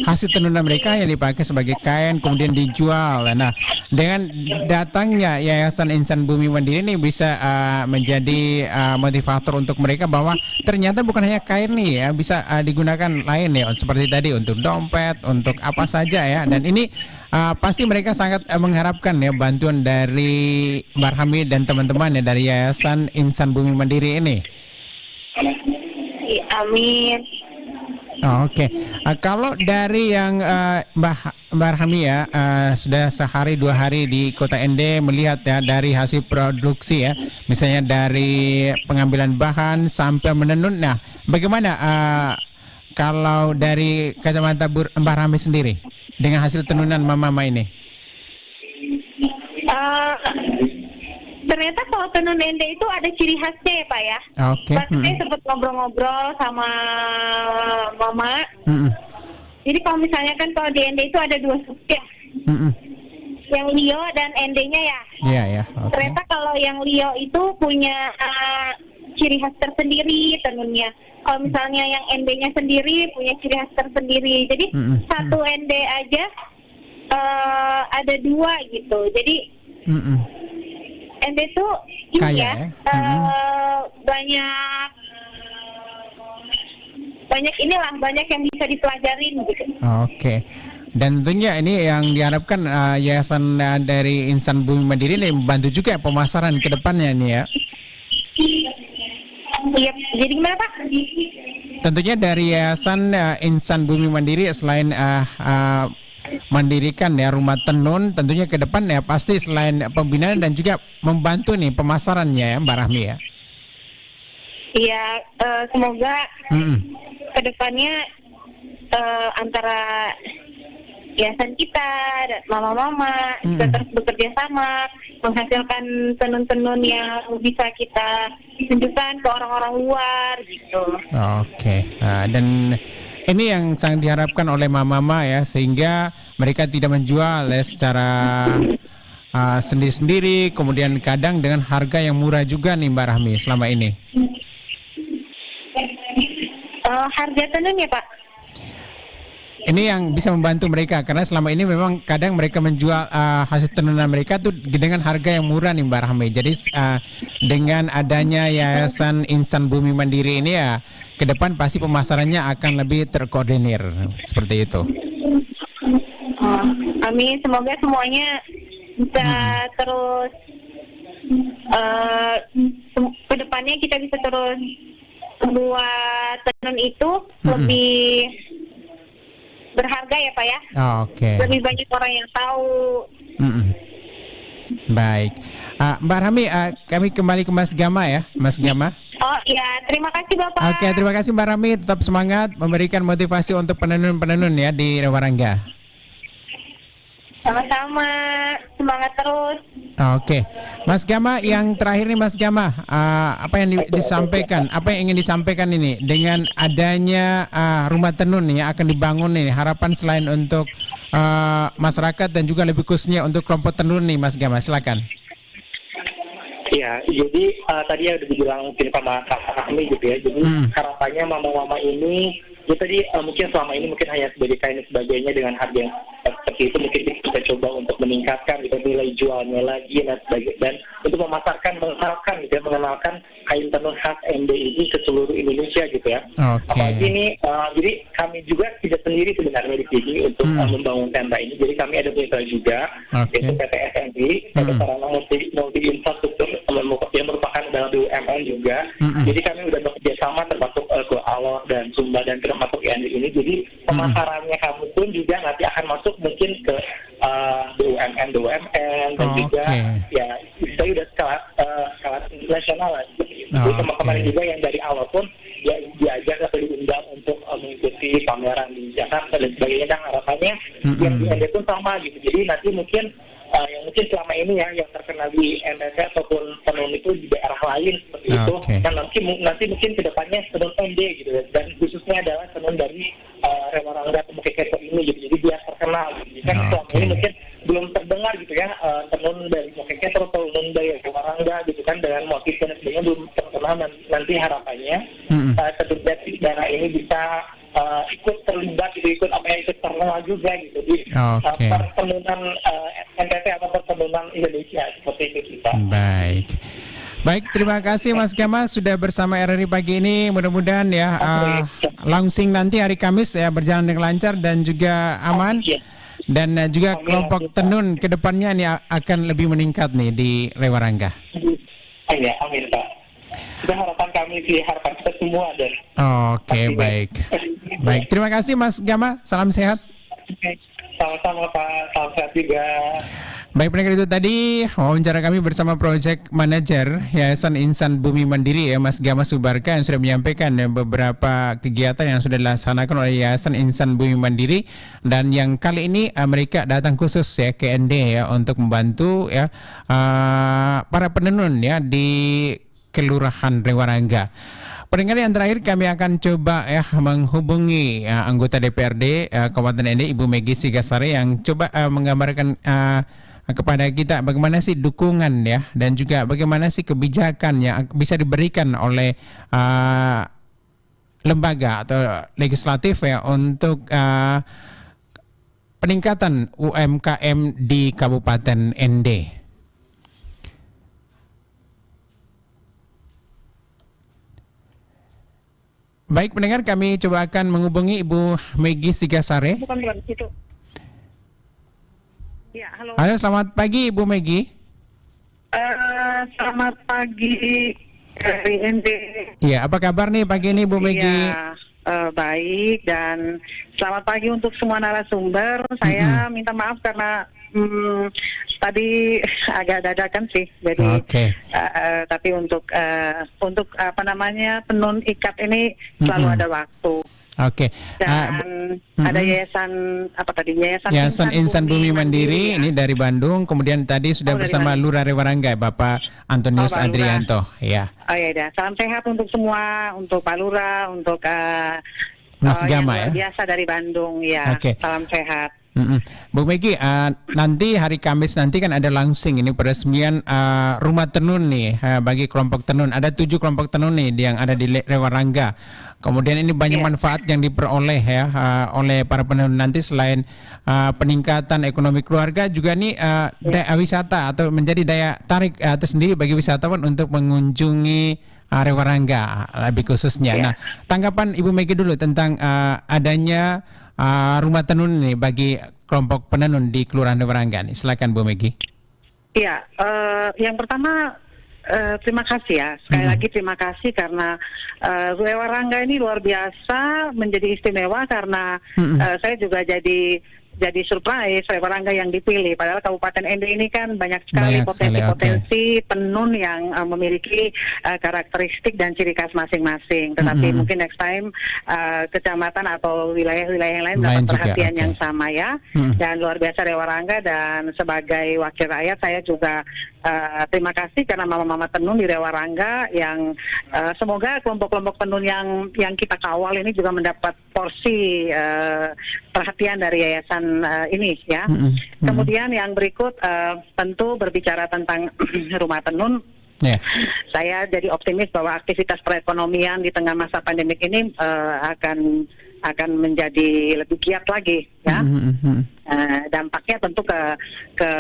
hasil tenunan mereka yang dipakai sebagai kain kemudian dijual. Nah, dengan datangnya Yayasan Insan Bumi Mandiri ini bisa menjadi motivator untuk mereka bahwa ternyata bukan hanya kain nih ya, bisa digunakan lain ya, seperti tadi untuk dompet, untuk apa saja ya. Dan ini pasti mereka sangat mengharapkan ya bantuan dari Mbak Rami dan teman-teman ya dari Yayasan Insan Bumi Mandiri ini. Amin. Oke. Kalau dari yang Mbak Rami ya sudah sehari 2 hari di Kota ND melihat ya dari hasil produksi ya, misalnya dari pengambilan bahan sampai menenun. Nah, bagaimana kalau dari kacamata Mbak Rami sendiri dengan hasil tenunan mama ini? Ternyata kalau tenun ND itu ada ciri khasnya ya Pak ya. Oke. Saya sempat ngobrol-ngobrol sama mama. Jadi kalau misalnya kan kalau di ND itu ada 2 suku ya. Yang Lio dan ND-nya ya. Iya ya. Ternyata kalau yang Lio itu punya ciri khas tersendiri tenunnya. Kalau misalnya yang ND-nya sendiri punya ciri khas tersendiri. Jadi satu ND aja ada 2 gitu. Jadi ND tuh ini ya, banyak yang bisa dipelajarin gitu. Oke. Dan tentunya ini yang diharapkan Yayasan dari Insan Bumi Mandiri ini membantu juga pemasaran ke depannya nih ya. Iya, jadi gimana Pak? Tentunya dari Yayasan Insan Bumi Mandiri selain mendirikan ya rumah tenun, tentunya ke depan ya pasti selain pembinaan dan juga membantu nih pemasarannya ya Mbak Rahmi ya. Iya, semoga ke depannya antara yayasan kita dan mama-mama kita terus bekerja sama menghasilkan tenun-tenun yang bisa kita tunjukkan ke orang-orang luar gitu. Oke. Dan ini yang sangat diharapkan oleh mama-mama ya, sehingga mereka tidak menjual ya secara sendiri-sendiri, kemudian kadang dengan harga yang murah juga nih Mbak Rahmi selama ini. Harga tenun ya Pak? Ini yang bisa membantu mereka karena selama ini memang kadang mereka menjual hasil tenunan mereka tuh dengan harga yang murah nih Mbak Rahmi. Jadi dengan adanya Yayasan Insan Bumi Mandiri ini ya, ke depan pasti pemasarannya akan lebih terkoordinir seperti itu. Amin, semoga semuanya bisa terus ke depannya kita bisa terus membuat tenun itu lebih berharga ya Pak ya. Oke. Lebih banyak orang yang tahu. Baik. Mbak Rahmi, kami kembali ke Mas Gama ya, Mas Gama. Oh iya, terima kasih Bapak. Oke, terima kasih Mbak Rahmi. Tetap semangat memberikan motivasi untuk penenun-penenun ya di Rewarangga. Sama-sama, semangat terus. Oke, Mas Gama, yang terakhir nih Mas Gama, apa yang disampaikan, apa yang ingin disampaikan ini dengan adanya rumah tenun yang akan dibangun nih, harapan selain untuk masyarakat dan juga lebih khususnya untuk kelompok tenun nih Mas Gama, silakan. Ya, jadi tadi udah dibilang mungkin sama kami gitu ya, jadi harapannya mama-mama ini ya tadi mungkin selama ini mungkin hanya sebagai kain dan sebagainya dengan harga yang seperti itu mungkin kita coba untuk meningkatkan gitu, nilai jualnya lagi dan sebagainya, dan untuk mengenalkan kain tenun khas ND ini ke seluruh Indonesia gitu ya. Apalagi ini jadi kami juga tidak sendiri sebenarnya di sini untuk membangun tenda ini, jadi kami ada mitra juga yaitu PT SNI, PT Sarana Multi Infrastruktur yang merupakan dalam BUMN juga. Jadi kami udah bekerja sama termasuk ke Alor dan Sumba dan termasuk IND ini. Jadi pemasarannya kami pun juga nanti akan masuk mungkin ke BUMN dan juga ya saya udah skala nasional lah. Jadi teman-teman juga yang dari awal pun ya diajak atau diundang untuk mengikuti pameran di Jakarta dan sebagainya. Dan harapannya yang di ND pun sama gitu. Jadi nanti mungkin yang mungkin selama ini ya yang terkenal di NTT ataupun tenun itu di daerah lain seperti itu, dan nanti mungkin kedepannya tenun ND gitu, dan khususnya adalah tenun dari Rewarangga atau Mokeketo ini gitu, jadi biar terkenal gitu. Kan selama ini mungkin belum terdengar gitu ya tenun dari Mokeketo atau tenun dari Rewarangga gitu kan dengan motif dan sebagainya belum terkenal. Nanti harapannya kedua daerah ini bisa ikut terlibat gitu, ikut terkenal juga gitu di pertemuan NTT atau pertemuan Indonesia seperti itu kita. Baik, terima kasih Mas Gama sudah bersama RRI pagi ini. Mudah-mudahan ya launching nanti hari Kamis ya berjalan dengan lancar dan juga aman. Dan juga kelompok tenun ke depannya ini akan lebih meningkat nih di Rewarangga. Ya, amin Pak. Itu harapan kami sih, harapan kita semua dan. Baik. Baik, terima kasih Mas Gama. Salam sehat. Sama-sama Pak, salam sehat juga. Baik, pendengar, itu tadi wawancara kami bersama Project Manager Yayasan Insan Bumi Mandiri ya, Mas Gama Subarka, yang sudah menyampaikan ya, beberapa kegiatan yang sudah dilaksanakan oleh Yayasan Insan Bumi Mandiri, dan yang kali ini mereka datang khusus ya ke ND ya untuk membantu ya para penenun ya di Kelurahan Rewarangga. Pendengar, yang terakhir kami akan coba ya menghubungi anggota DPRD Kabupaten ND, Ibu Megi Sigasari, yang coba menggambarkan kepada kita bagaimana sih dukungan ya dan juga bagaimana sih kebijakan yang bisa diberikan oleh lembaga atau legislatif ya untuk peningkatan UMKM di Kabupaten ND. Baik, pendengar, kami coba akan menghubungi Ibu Megi Sigasare. Bukan situ. Ya, halo. Halo, selamat pagi Ibu Megi. Selamat pagi dari ND. Iya, apa kabar nih pagi ini Bu Megi? Iya, baik, dan selamat pagi untuk semua narasumber. Saya minta maaf karena tadi agak dadakan sih, jadi tapi untuk apa namanya tenun ikat ini selalu ada waktu. Oke. Dan ada yayasan apa tadi? Yayasan Insan Bumi Mandiri ini dari Bandung. Kemudian tadi sudah bersama Lurah Rewarangga, Bapak Antonius Adrianto. Ya. Oh ya, salam sehat untuk semua, untuk Pak Lurah, untuk Mas Gama ya. Biasa dari Bandung ya. Salam sehat. Bu Megi, nanti hari Kamis nanti kan ada launching ini peresmian rumah tenun nih bagi kelompok tenun. Ada 7 kelompok tenun nih yang ada di Rewarangga. Kemudian ini banyak manfaat yang diperoleh ya oleh para penenun nanti selain peningkatan ekonomi keluarga juga nih wisata atau menjadi daya tarik tersendiri bagi wisatawan untuk mengunjungi Rewarangga lebih khususnya. Nah, tanggapan Ibu Megi dulu tentang adanya rumah tenun ini bagi kelompok penenun di Kelurahan Rewarangga nih. Silakan Bu Megi. Iya, yang pertama terima kasih ya. Sekali lagi terima kasih karena Rewarangga ini luar biasa menjadi istimewa karena saya juga jadi surprise Rewarangga yang dipilih. Padahal Kabupaten Ende ini kan banyak sekali potensi-potensi tenun yang memiliki karakteristik dan ciri khas masing-masing. Tetapi mungkin next time kecamatan atau wilayah-wilayah yang lain dapat perhatian yang sama ya. Dan luar biasa Rewarangga, dan sebagai wakil rakyat saya juga terima kasih karena mama-mama tenun di Rewarangga yang semoga kelompok-kelompok tenun yang kita kawal ini juga mendapat porsi perhatian dari yayasan ini ya. Kemudian yang berikut tentu berbicara tentang rumah tenun. Saya jadi optimis bahwa aktivitas perekonomian di tengah masa pandemik ini akan menjadi lebih giat lagi ya. Dampaknya tentu ke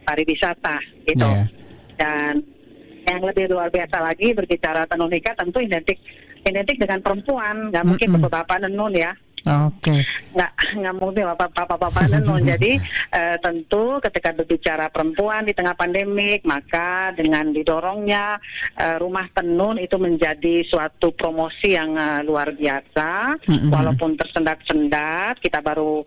pariwisata gitu. Dan yang lebih luar biasa lagi berbicara tenun ikat tentu identik dengan perempuan, nggak mungkin bapak-bapak tenun ya. Nggak mungkin bapak-bapak tenun. Jadi tentu ketika berbicara perempuan di tengah pandemik, maka dengan didorongnya rumah tenun itu menjadi suatu promosi yang luar biasa. Walaupun tersendat-sendat, kita baru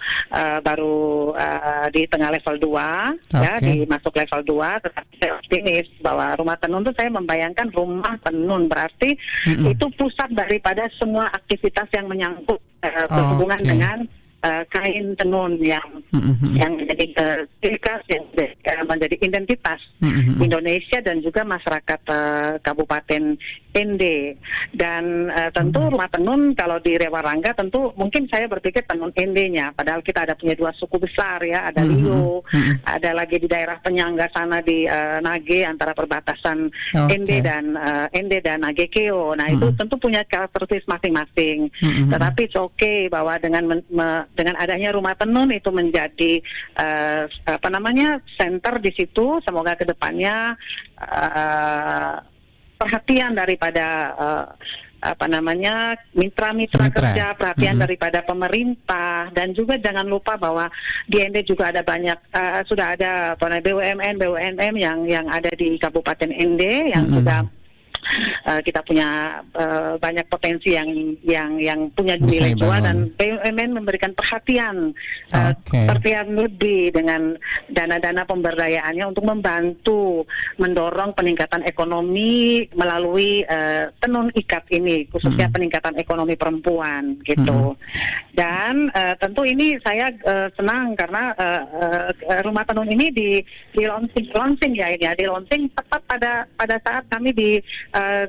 di tengah level 2 ya, masuk level 2, tetapi saya optimis bahwa rumah tenun itu saya membayangkan rumah tenun berarti itu pusat daripada semua aktivitas yang menyangkut berhubungan dengan kain tenun yang menjadi ciri khas, yang menjadi identitas Indonesia dan juga masyarakat Kabupaten Ende. Dan tentu rumah tenun kalau di Rewarangga tentu mungkin saya berpikir tenun Endenya, padahal kita ada punya 2 suku besar ya, ada Liu, ada lagi di daerah penyangga sana di Nage antara perbatasan Ende dan Nage Keo. Nah itu tentu punya karakteristik masing-masing. Tetapi it's okay bahwa dengan adanya rumah tenun itu menjadi center di situ. Semoga kedepannya perhatian daripada mitra-mitra kerja, perhatian daripada pemerintah, dan juga jangan lupa bahwa di Ende juga ada banyak sudah ada BUMN yang ada di Kabupaten Ende yang juga kita punya banyak potensi yang punya nilai jual, dan BUMN memberikan perhatian lebih dengan dana-dana pemberdayaannya untuk membantu mendorong peningkatan ekonomi melalui tenun ikat ini, khususnya peningkatan ekonomi perempuan gitu. Dan tentu ini saya senang karena rumah tenun ini di launching ya ini ya, di launching tepat pada saat kami di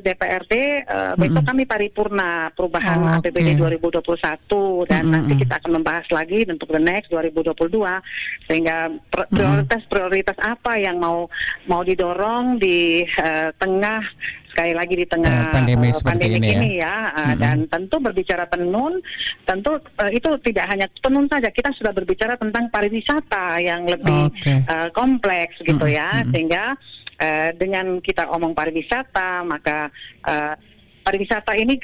DPRD besok kami paripurna perubahan APBD 2021, dan nanti kita akan membahas lagi untuk the next 2022 sehingga prioritas apa yang mau didorong di tengah sekali lagi di tengah pandemi ini ya. Dan tentu berbicara tenun, tentu itu tidak hanya tenun saja, kita sudah berbicara tentang pariwisata yang lebih kompleks gitu ya, sehingga dengan kita omong pariwisata, maka pariwisata ini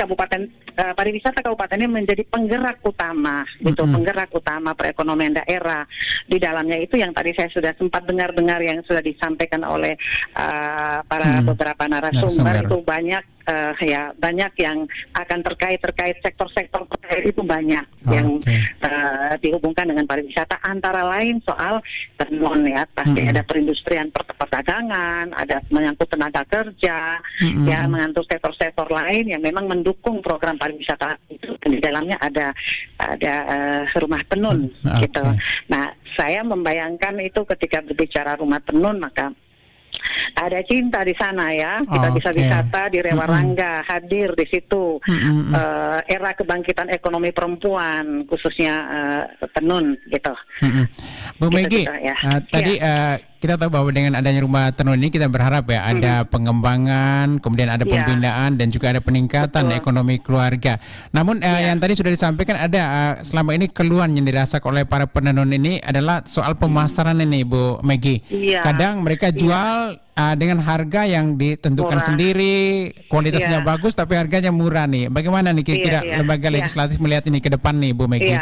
pariwisata kabupaten ini menjadi penggerak utama gitu, penggerak utama perekonomian daerah. Di dalamnya itu yang tadi saya sudah sempat dengar yang sudah disampaikan oleh para beberapa narasumber itu banyak ya banyak yang akan terkait sektor-sektor terkait itu banyak yang dihubungkan dengan pariwisata, antara lain soal tenun ya, pasti ada perindustrian, perdagangan, ada menyangkut tenaga kerja, ya mengantuk sektor-sektor lain yang memang mendukung program pariwisata itu. Di dalamnya ada rumah tenun gitu. Nah, saya membayangkan itu ketika berbicara rumah tenun, maka ada cinta di sana ya. Kita bisa wisata di Rewarangga, hadir di situ. Era kebangkitan ekonomi perempuan, khususnya tenun gitu. Bu Megi, tadi kita tahu bahwa dengan adanya rumah tenun ini kita berharap ya ada pengembangan, kemudian ada pembinaan dan juga ada peningkatan ekonomi keluarga. Namun yang tadi sudah disampaikan ada selama ini keluhan yang dirasakan oleh para penenun ini adalah soal pemasaran ini, Bu Megi. Kadang mereka jual dengan harga yang ditentukan sendiri, kualitasnya bagus tapi harganya murah nih. Bagaimana nih kira-kira lembaga legislatif melihat ini ke depan nih, Bu Megi?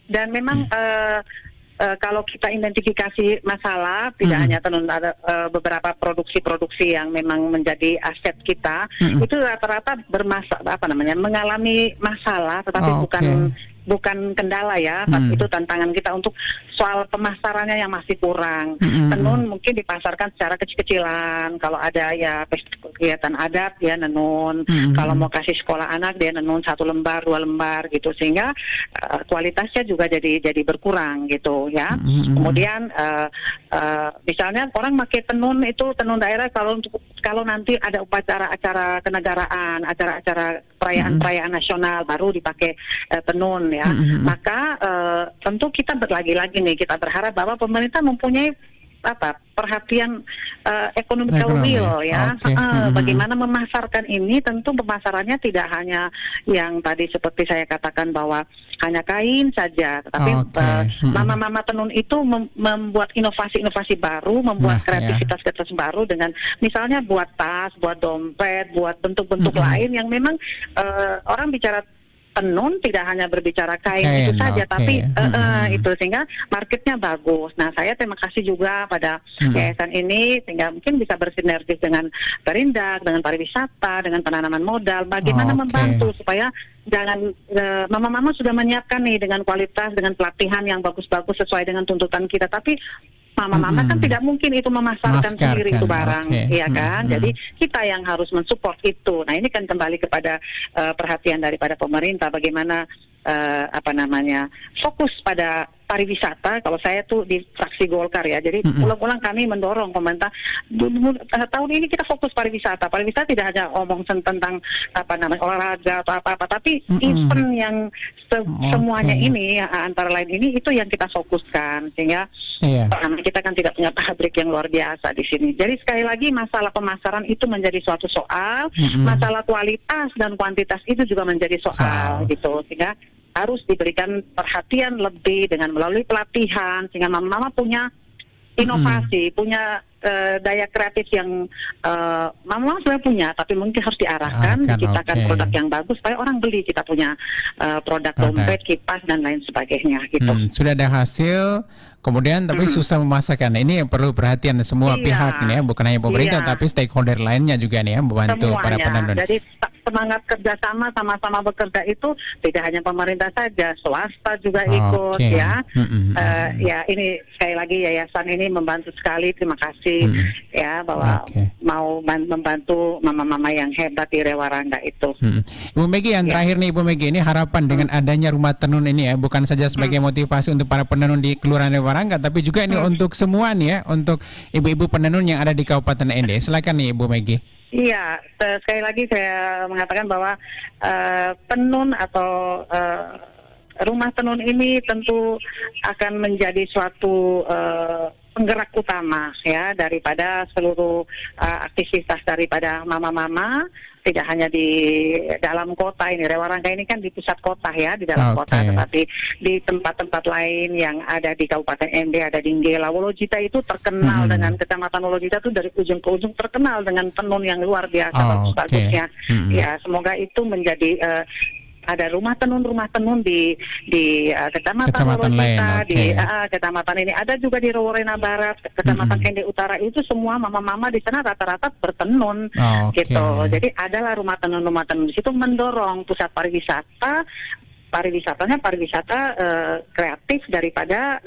Dan memang kalau kita identifikasi masalah, tidak hanya tenun, ada beberapa produksi-produksi yang memang menjadi aset kita, itu rata-rata mengalami masalah, tetapi bukan kendala ya, tapi itu tantangan kita untuk soal pemasarannya yang masih kurang. Tenun mungkin dipasarkan secara kecil-kecilan, kalau ada ya kegiatan adat dia nenun, kalau mau kasih sekolah anak dia nenun 1 lembar 2 lembar gitu, sehingga kualitasnya juga jadi berkurang gitu ya. Kemudian misalnya orang pakai tenun itu tenun daerah kalau nanti ada acara kenegaraan, acara perayaan nasional baru dipakai tenun ya. Maka tentu kita lagi-lagi nih kita berharap bahwa pemerintah mempunyai perhatian economical will ya. Bagaimana memasarkan ini, tentu pemasarannya tidak hanya yang tadi seperti saya katakan bahwa hanya kain saja, tetapi mama-mama tenun itu membuat inovasi-inovasi baru, membuat kreativitas baru dengan misalnya buat tas, buat dompet, buat bentuk-bentuk lain yang memang orang bicara tenun tidak hanya berbicara kain itu saja, tapi itu sehingga marketnya bagus. Nah, saya terima kasih juga pada yayasan ini sehingga mungkin bisa bersinergis dengan Perindak, dengan pariwisata, dengan penanaman modal, bagaimana membantu supaya jangan mama-mama sudah menyiapkan nih dengan kualitas, dengan pelatihan yang bagus-bagus sesuai dengan tuntutan kita, tapi mama-mama kan tidak mungkin itu memasarkan sendiri itu barang, ya kan? Jadi kita yang harus mensupport itu. Nah, ini kan kembali kepada perhatian daripada pemerintah, bagaimana fokus pada pariwisata. Kalau saya tuh di fraksi Golkar ya, jadi ulang-ulang kami mendorong pemerintah tahun ini kita fokus pariwisata. Pariwisata tidak hanya omong tentang olahraga atau apa-apa, tapi event yang semuanya ini antara lain ini itu yang kita fokuskan, sehingga kita kan tidak punya pabrik yang luar biasa di sini. Jadi sekali lagi masalah pemasaran itu menjadi suatu soal, masalah kualitas dan kuantitas itu juga menjadi soal gitu, sehingga harus diberikan perhatian lebih dengan melalui pelatihan sehingga mama-mama punya inovasi, punya daya kreatif yang mama sebenarnya punya, tapi mungkin harus diarahkan, diciptakan produk yang bagus supaya orang beli. Kita punya produk dompet, kipas dan lain sebagainya gitu. Sudah ada hasil, kemudian tapi susah memasarkan. Ini yang perlu perhatian semua pihak nih ya, bukan hanya pemerintah tapi stakeholder lainnya juga nih ya, membantu para penenun. Jadi semangat kerjasama, sama-sama bekerja itu tidak hanya pemerintah saja, swasta juga ikut ya. Ya ini sekali lagi yayasan ini membantu sekali, terima kasih ya bahwa mau membantu mama-mama yang hebat di Rewarangga itu. Ibu Megi, yang terakhir nih Ibu Megi, ini harapan dengan adanya rumah tenun ini ya, bukan saja sebagai motivasi untuk para penenun di Kelurahan Rewarangga, tapi juga ini untuk semua nih ya, untuk ibu-ibu penenun yang ada di Kabupaten Ende. Silakan nih Ibu Megi. Iya, sekali lagi saya mengatakan bahwa tenun atau rumah tenun ini tentu akan menjadi suatu penggerak utama ya daripada seluruh aktivitas daripada mama-mama, tidak hanya di dalam kota ini. Rewarangga ini kan di pusat kota ya, di dalam kota, tetapi di tempat-tempat lain yang ada di Kabupaten Ende, ada di Nggela. Wolojita itu terkenal dengan kecamatan Wolojita itu dari ujung ke ujung terkenal dengan tenun yang luar biasa bagusnya. Ya, semoga itu menjadi ada rumah tenun di kecamatan Kecamatan lain, Lorosita, oke. di kecamatan ini ada juga di Rowena Barat, kecamatan Kende Utara, itu semua mama-mama di sana rata-rata bertenun gitu. Jadi adalah rumah tenun di situ mendorong pusat pariwisata kreatif daripada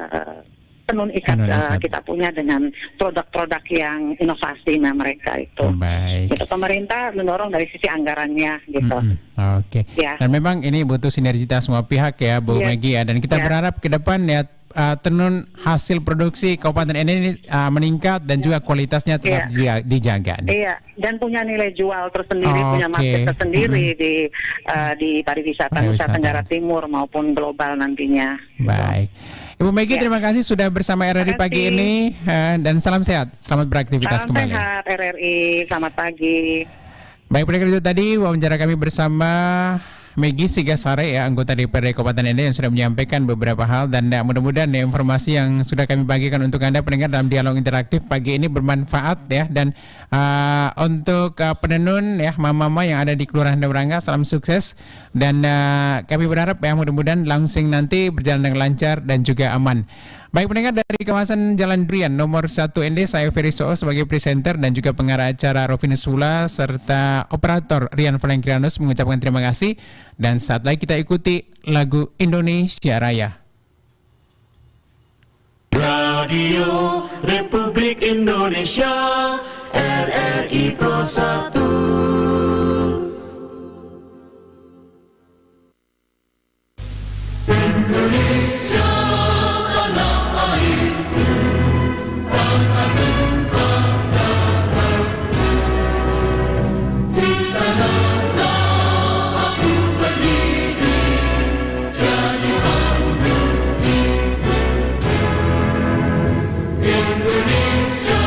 tenun ikat, kita punya dengan produk-produk yang inovasi mereka itu. Baik. Gitu. Pemerintah mendorong dari sisi anggarannya gitu. Oke. Ya. Dan memang ini butuh sinergitas semua pihak ya, Bu Maggie ya. Dan kita berharap ke depan ya tenun hasil produksi Kabupaten ini meningkat dan juga kualitasnya tetap dijaga. Iya, dan punya nilai jual tersendiri, punya market tersendiri di pariwisata Nusa Tenggara Timur maupun global nantinya. Baik. Ibu Maggie, terima kasih sudah bersama RRI pagi ini dan salam sehat, selamat beraktivitas kembali. Salam sehat RRI, selamat pagi. Baik, pendengar, itu tadi wawancara kami bersama Maggie Sigasare ya, anggota DPRD Kabupaten Ende yang sudah menyampaikan beberapa hal, dan mudah-mudahan informasi yang sudah kami bagikan untuk Anda pendengar dalam dialog interaktif pagi ini bermanfaat ya. Dan untuk penenun ya, mama-mama yang ada di Kelurahan Dewarangga, salam sukses, dan kami berharap ya mudah-mudahan langsing nanti berjalan dengan lancar dan juga aman. Baik pendengar, dari kawasan Jalan Durian nomor 1 Ende, saya Ferry Soo sebagai presenter dan juga pengarah acara Rovinus Sula serta operator Rian Valengkrianus mengucapkan terima kasih, dan saat lagi kita ikuti lagu Indonesia Raya. Radio Republik Indonesia, RRI Pro 1. Indonesia tanah air, tanah tumpah darah. Di sanalah aku berdiri, jadi pandu hidup. Indonesia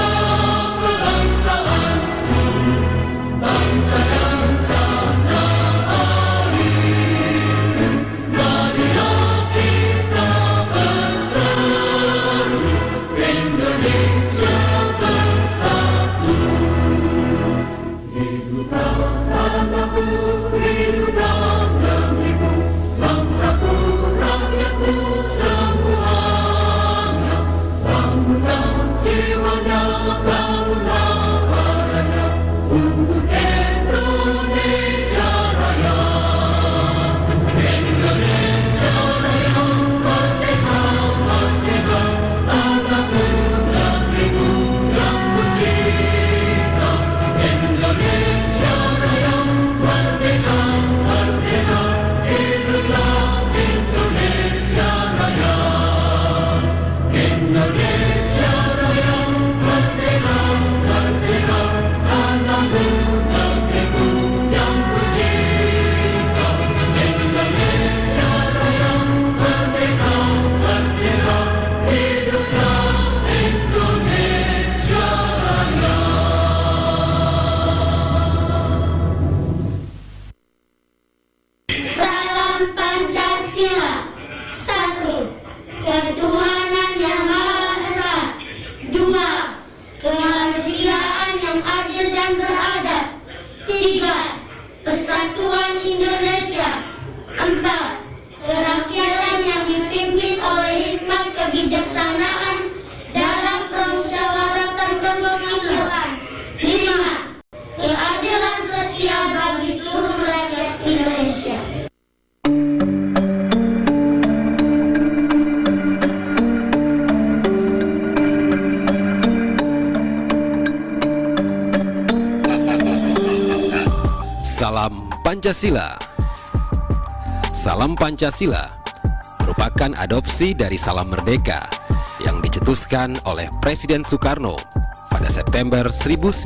kebangsaanku, bangsa dan tanah air. Marilah kita berseru, Indonesia bersatu. Hiduplah tanahku, hiduplah negeriku, bangsaku, rakyatku semuanya. Bangunlah jiwanya, bangunlah badannya, untuk Indonesia Raya. Indonesia Raya, merdeka, merdeka, tanahku, negeriku yang kucinta. Indonesia Raya, merdeka, merdeka, hiduplah Indonesia Raya. Indonesia Raya, merdeka, merdeka, tanahku, negeriku yang kucinta. Indonesia Raya, merdeka, merdeka, hiduplah Indonesia Raya. Salam Pancasila. 1. Ketuhanan yang Maha Esa. 2. Kemanusiaan yang adil dan beradab. 3. Persatuan Indonesia. 4. Kerakyatan yang dipimpin oleh hikmat kebijaksanaan dalam permusyawaratan berpemilu. 5. Keadilan sosial bagi seluruh rakyat Indonesia. Salam Pancasila. Salam Pancasila merupakan adopsi dari Salam Merdeka yang dicetuskan oleh Presiden Soekarno pada September 1945.